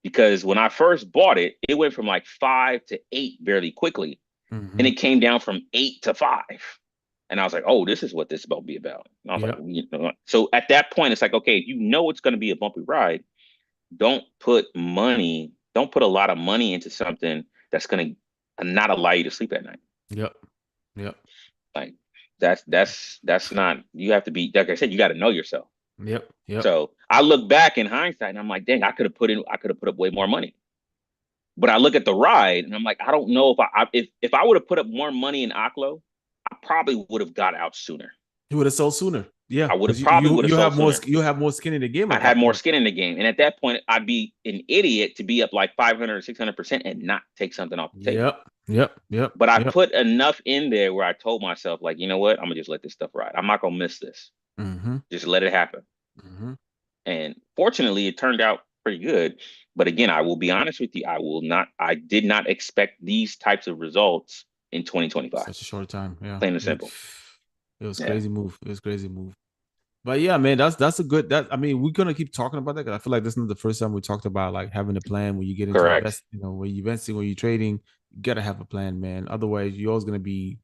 because when I first bought it, it went from like 5 to 8 very quickly, and Mm-hmm. it came down from 8 to 5. And I was like, oh, this is what this is about to be about. And I was like, Yep. so at that point, it's like, okay, if you know it's going to be a bumpy ride, don't put a lot of money into something that's going to not allow you to sleep at night. Yep. Yep. Like that's not, you have to be, like I said, you got to know yourself. Yep. Yep. So I look back in hindsight and I'm like, dang, I could have put up way more money. But I look at the ride and I'm like, I don't know if I would have put up more money in Aklo, I probably would have got out sooner. You would have sold sooner. Yeah, I would because have probably would have you have sold more sooner. you have more skin in the game at I'd had that more point. skin in the game. And at that point, I'd be an idiot to be up like 500 or 600% and not take something off the table. Yep. Yep. Yep. But I Yep. put enough in there where I told myself, like, you know what? I'm gonna just let this stuff ride. I'm not gonna miss this. Mm-hmm. Just let it happen. Mm-hmm. And fortunately, it turned out pretty good. But again, I will be honest with you, I did not expect these types of results in 2025. Such a short time. Yeah. Plain and Yeah. simple. It was Yeah. crazy move. It was crazy move. But yeah, man, that's a good that I mean, we're gonna keep talking about that because I feel like this is not the first time we talked about like having a plan when you get into Correct. invest, when you investing, when you're trading, you gotta have a plan, man. Otherwise, you're gonna be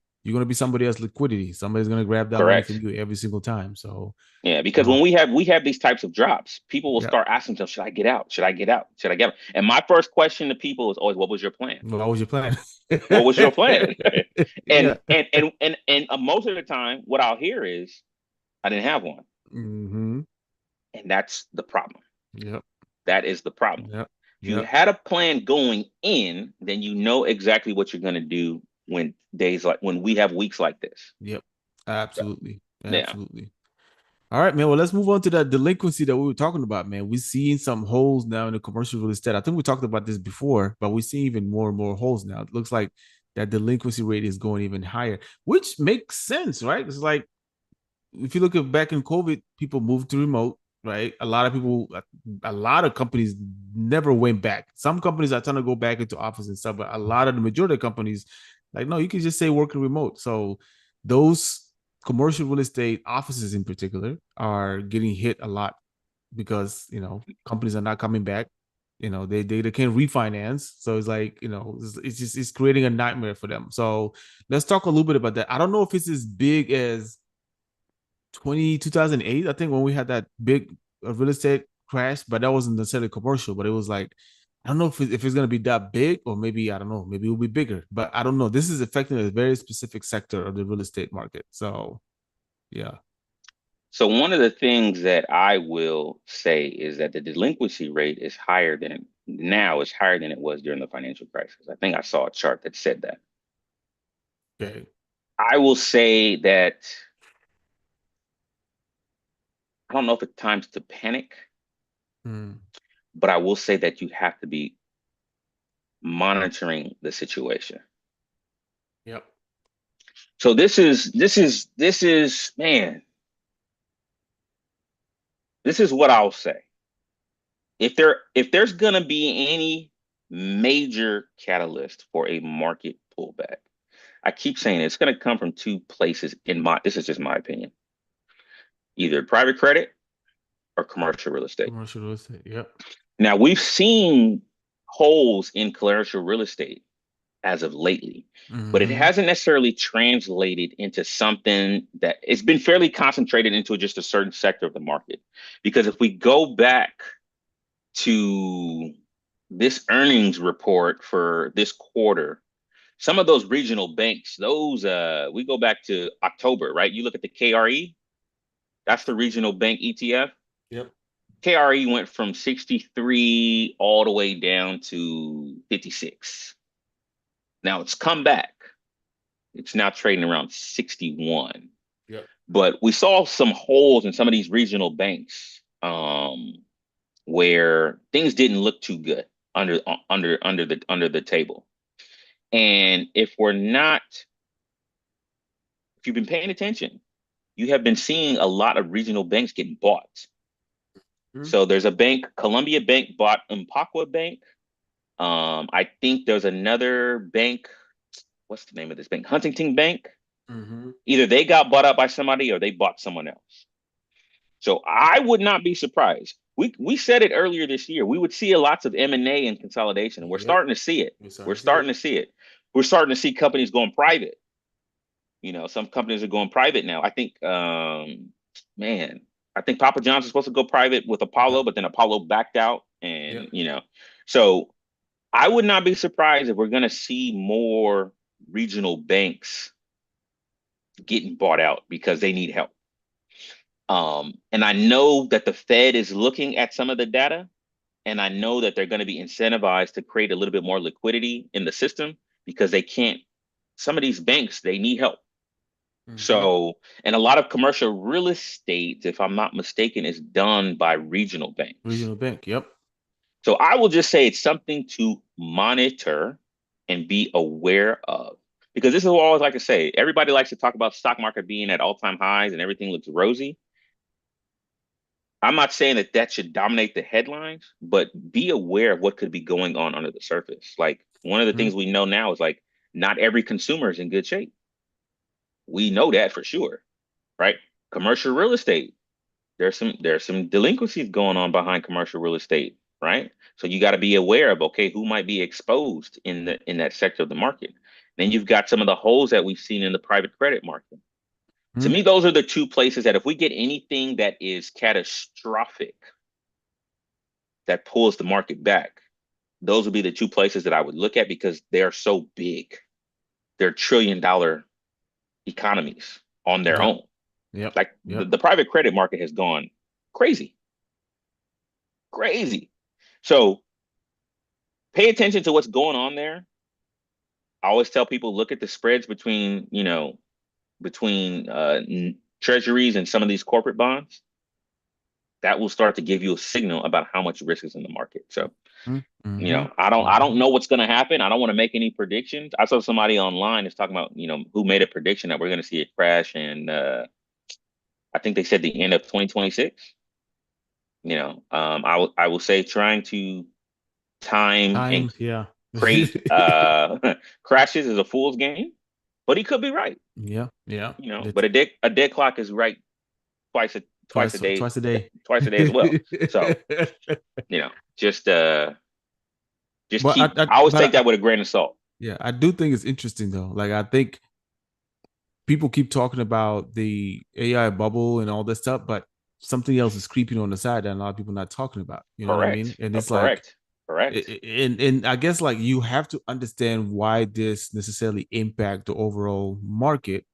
somebody else's liquidity. Somebody's gonna grab that money from Correct. you every single time. So Yeah, because uh when we have these types of drops, people will yeah. start asking themselves, should I get out? Should I get out? Should I get out? And my first question to people is always, what was your plan? What was your plan? What was your plan? Yeah. And most of the time, what I'll hear is, I didn't have one. Mm-hmm. And that's the problem. Yep. That is the problem. Yep. If you Yep. had a plan going in, then you know exactly what you're going to do when we have weeks like this. Yep. So, Absolutely. yeah, Absolutely. All right, man. Well, let's move on to that delinquency that we were talking about, man. We're seeing some holes now in the commercial real estate. I think we talked about this before, but we're seeing even more and more holes now. It looks like that delinquency rate is going even higher, which makes sense, right? It's like if you look at back in COVID, people moved to remote, right? A lot of companies never went back. Some companies are trying to go back into office and stuff, but a lot of the majority of companies, like, no, you can just say working remote. So those commercial real estate offices in particular are getting hit a lot because companies are not coming back. They can't refinance, so it's like it's creating a nightmare for them. So let's talk a little bit about that. I don't know if it's as big as 2008, I think, when we had that big real estate crash, but that wasn't necessarily commercial, but it was like, I don't know if it's going to be that big, or maybe, I don't know, maybe it will be bigger, but I don't know. This is affecting a very specific sector of the real estate market. So yeah. so one of the things that I will say is that the delinquency rate is higher than it was during the financial crisis. I think I saw a chart that said that. Okay. I will say that I don't know if it's times to panic, Mm. but I will say that you have to be monitoring the situation. Yep. So this is man, this is what I'll say. If there's gonna be any major catalyst for a market pullback, I keep saying it's gonna come from two places this is just my opinion. Either private credit or commercial real estate. Commercial real estate. Yep. Now we've seen holes in commercial real estate as of lately, but it Mm-hmm. hasn't necessarily translated into something that it's been fairly concentrated into just a certain sector of the market. Because if we go back to this earnings report for this quarter, some of those regional banks, those we go back to October, right? You look at the KRE, that's the regional bank ETF. Yep. KRE went from 63 all the way down to 56. Now it's come back. It's now trading around 61. Yep. But we saw some holes in some of these regional banks, where things didn't look too good under the table. And if you've been paying attention, you have been seeing a lot of regional banks getting bought. Mm-hmm. So there's a bank, Columbia Bank bought Umpqua Bank. I think there's another bank. What's the name of this bank? Huntington Bank. Mm-hmm. Either they got bought out by somebody or they bought someone else. So I would not be surprised. We said it earlier this year. We would see lots of M&A and consolidation. And we're Yep. starting to see it. We're We're starting to see starting it. to see it. We're starting to see companies going private. Some companies are going private now. I think man, I think Papa John's is supposed to go private with Apollo, Yep. but then Apollo backed out. And Yep. so I would not be surprised if we're gonna see more regional banks getting bought out because they need help. And I know that the Fed is looking at some of the data, and I know that they're going to be incentivized to create a little bit more liquidity in the system because they can't, some of these banks, they need help. Mm-hmm. So, and a lot of commercial real estate, if I'm not mistaken, is done by regional banks. Regional bank. Yep. So I will just say it's something to monitor and be aware of. Because this is what I always like to say. Everybody likes to talk about stock market being at all-time highs and everything looks rosy. I'm not saying that that should dominate the headlines, but be aware of what could be going on under the surface. Like one of the Mm-hmm. things we know now is like not every consumer is in good shape. We know that for sure, right? Commercial real estate, there's some delinquencies going on behind commercial real estate, right? So you got to be aware of okay, who might be exposed in that sector of the market. Then you've got some of the holes that we've seen in the private credit market. To Mm-hmm. me, those are the two places that if we get anything that is catastrophic that pulls the market back, those would be the two places that I would look at because they're so big. They're $1 trillion economies on their Yep. own. Yep. Like the, Yep. the private credit market has gone crazy, crazy. So pay attention to what's going on there. I always tell people look at the spreads between, between treasuries and some of these corporate bonds. That will start to give you a signal about how much risk is in the market. So Mm-hmm. I don't Mm-hmm. know what's going to happen. I don't want to make any predictions. I saw somebody online is talking about, who made a prediction that we're going to see a crash and I think they said the end of 2026. I will say trying to time and Times. Yeah. create crashes is a fool's game, but he could be right. Yeah. Yeah. But a dead clock is right twice a twice a day Twice a day. twice a day as well. So you know, just uh just but keep. I always take I, that with a grain of salt. yeah, I do think it's interesting though. Like I think people keep talking about the AI bubble and all this stuff, but something else is creeping on the side that a lot of people are not talking about. You know what I mean? Correct. And it's like, Correct. Correct. and I guess like you have to understand why this necessarily impact the overall market.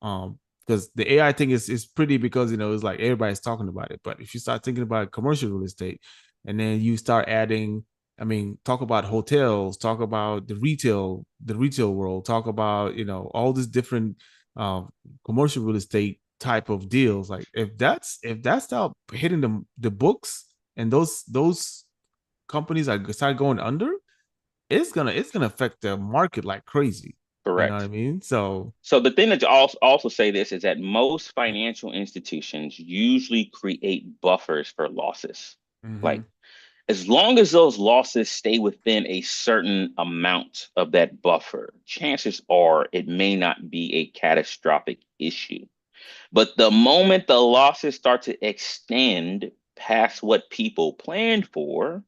Because the AI thing is pretty because it's like everybody's talking about it. But if you start thinking about commercial real estate, and then you start adding, I mean, talk about hotels, talk about the retail world, talk about all these different um, commercial real estate type of deals. Like if that's start hitting the books and those companies are start going under, it's gonna affect the market like crazy. You know what I Correct. mean? So. So the thing that you also say this is that most financial institutions usually create buffers for losses. Mm-hmm. Like as long as those losses stay within a certain amount of that buffer, chances are it may not be a catastrophic issue. But the moment the losses start to extend past what people planned for,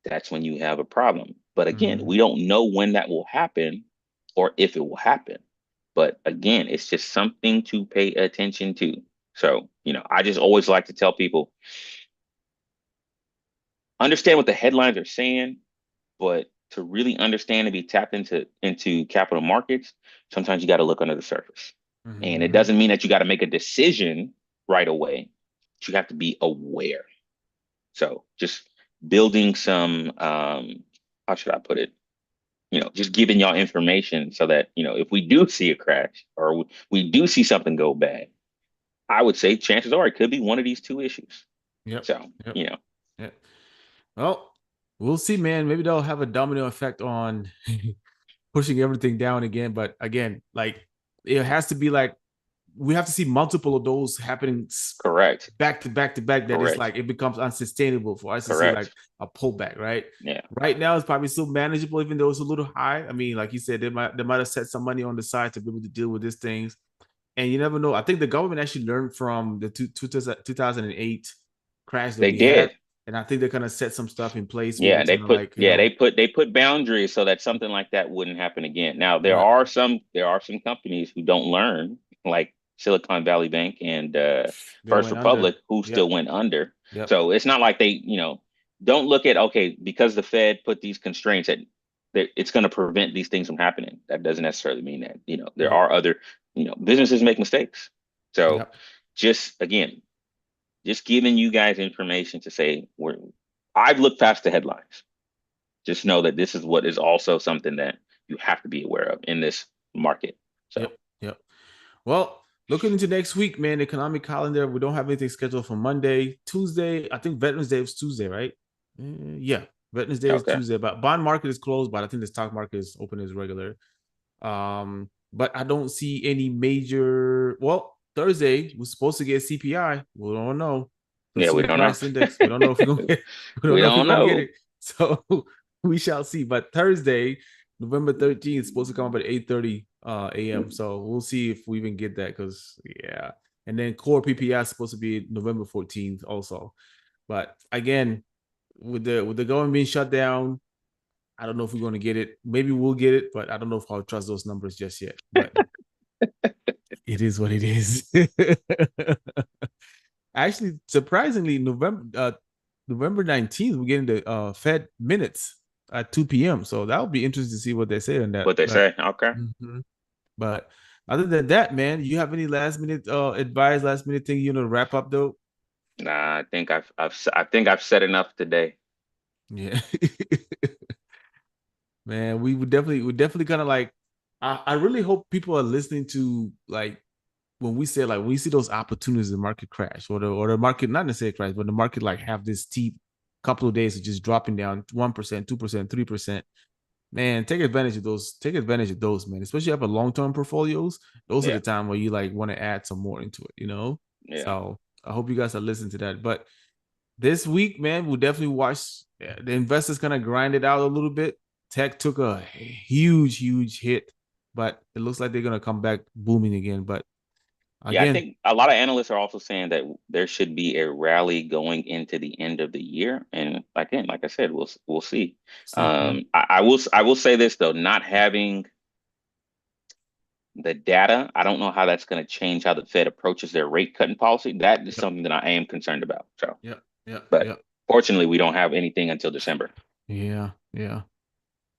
that's when you have a problem. But again, Mm-hmm. we don't know when that will happen or if it will happen. But again, it's just something to pay attention to. So, I just always like to tell people understand what the headlines are saying, but to really understand and be tapped into capital markets, sometimes you got to look under the surface. And it Mm-hmm. doesn't mean that you got to make a decision right away. But you have to be aware. So just building some how should I put it? Just giving y'all information so that, if we do see a crash or we do see something go bad, I would say chances are it could be one of these two issues. Yep. So, Yep. Yep. Well, we'll see, man. Maybe they'll have a domino effect on pushing everything down again. But again, like it has to be like we have to see multiple of those happening correct, back to back to back. That is correct, like it becomes unsustainable for us to see like correct. a pullback, right? Yeah, Right now, it's probably still manageable, even though it's a little high. I mean, like you said, they might have set some money on the side to be able to deal with these things. And you never know. I think the government actually learned from the 2008 crash that They we had, did. and I think they're gonna set some stuff in place, maybe Yeah, to kind of like, they put boundaries so that something like that wouldn't happen again. Now right, there are some companies who don't learn, like Silicon Valley Bank and they First went under. Republic, who still Yep, went under. yep, So it's not like they, don't look at, okay, because the Fed put these constraints that it's going to prevent these things from happening. That doesn't necessarily mean that, there right, are other, businesses make mistakes. So yep. just again, just giving you guys information to say I've looked past the headlines. Just know that this is what is also something that you have to be aware of in this market. So Yep. Yep. Well, looking into next week, man, economic calendar, we don't have anything scheduled for Monday. Tuesday, I think Veterans Day is Tuesday, right? Yeah. Veterans Day is okay. Tuesday, but bond market is closed, but I think the stock market is open as regular. But I don't see any major. Well, Thursday we're supposed to get CPI. We don't know. Yeah, we Consumer don't know. Price Index. We don't know if we're gonna get. We don't We know if we're don't gonna get know. it. So we shall see. But Thursday, November 13th, is supposed to come up at 8:30 a.m. So we'll see if we even get that. Because yeah, and then core PPI is supposed to be November 14th also. But again, with the government being shut down, I don't know if we're going to get it. Maybe we'll get it, but I don't know if I'll trust those numbers just yet. But it is what it is. Actually, surprisingly, November 19th, we're getting the Fed minutes at 2 p.m. So that'll be interesting to see what they say on that. What they But say. Okay. mhm. But other than that, man, you have any last minute advice, last minute thing you know to wrap up though? Nah, I think I've said enough today. Yeah. Man, we would definitely kind of like I really hope people are listening to like when we say like when we see those opportunities in the market crash or the market not necessarily crash, but the market like have this steep couple of days of just dropping down 1%, 2%, 3%. Man, take advantage of those. Take advantage of those, man. Especially if you have a long-term portfolios. Those are Yeah. the time where you like want to add some more into it. Yeah. So I hope you guys are listening to that. But this week, man, we'll definitely watch the investors kind of grind it out a little bit. Tech took a huge, huge hit, but it looks like they're gonna come back booming again. But Yeah, I again, think a lot of analysts are also saying that there should be a rally going into the end of the year. And again, like I said, we'll see. see, yeah, I will say this though, not having the data, I don't know how that's going to change how the Fed approaches their rate cutting policy. That is yep, something that I am concerned about. So, yep, yep, but yep, fortunately, we don't have anything until December. yeah, yeah.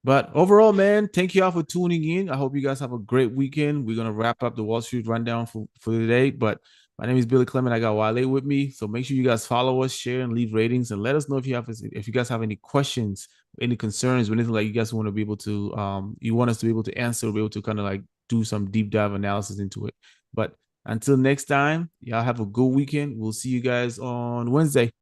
But overall, man, thank you all for tuning in. I hope you guys have a great weekend. We're gonna wrap up the Wall Street rundown for today. But my name is Billy Clement. I got Wale with me. So make sure you guys follow us, share, and leave ratings, and let us know if you guys have any questions, any concerns, or anything like you guys want to be able to you want us to be able to answer, be able to kind of like do some deep dive analysis into it. But until next time, y'all have a good weekend. We'll see you guys on Wednesday.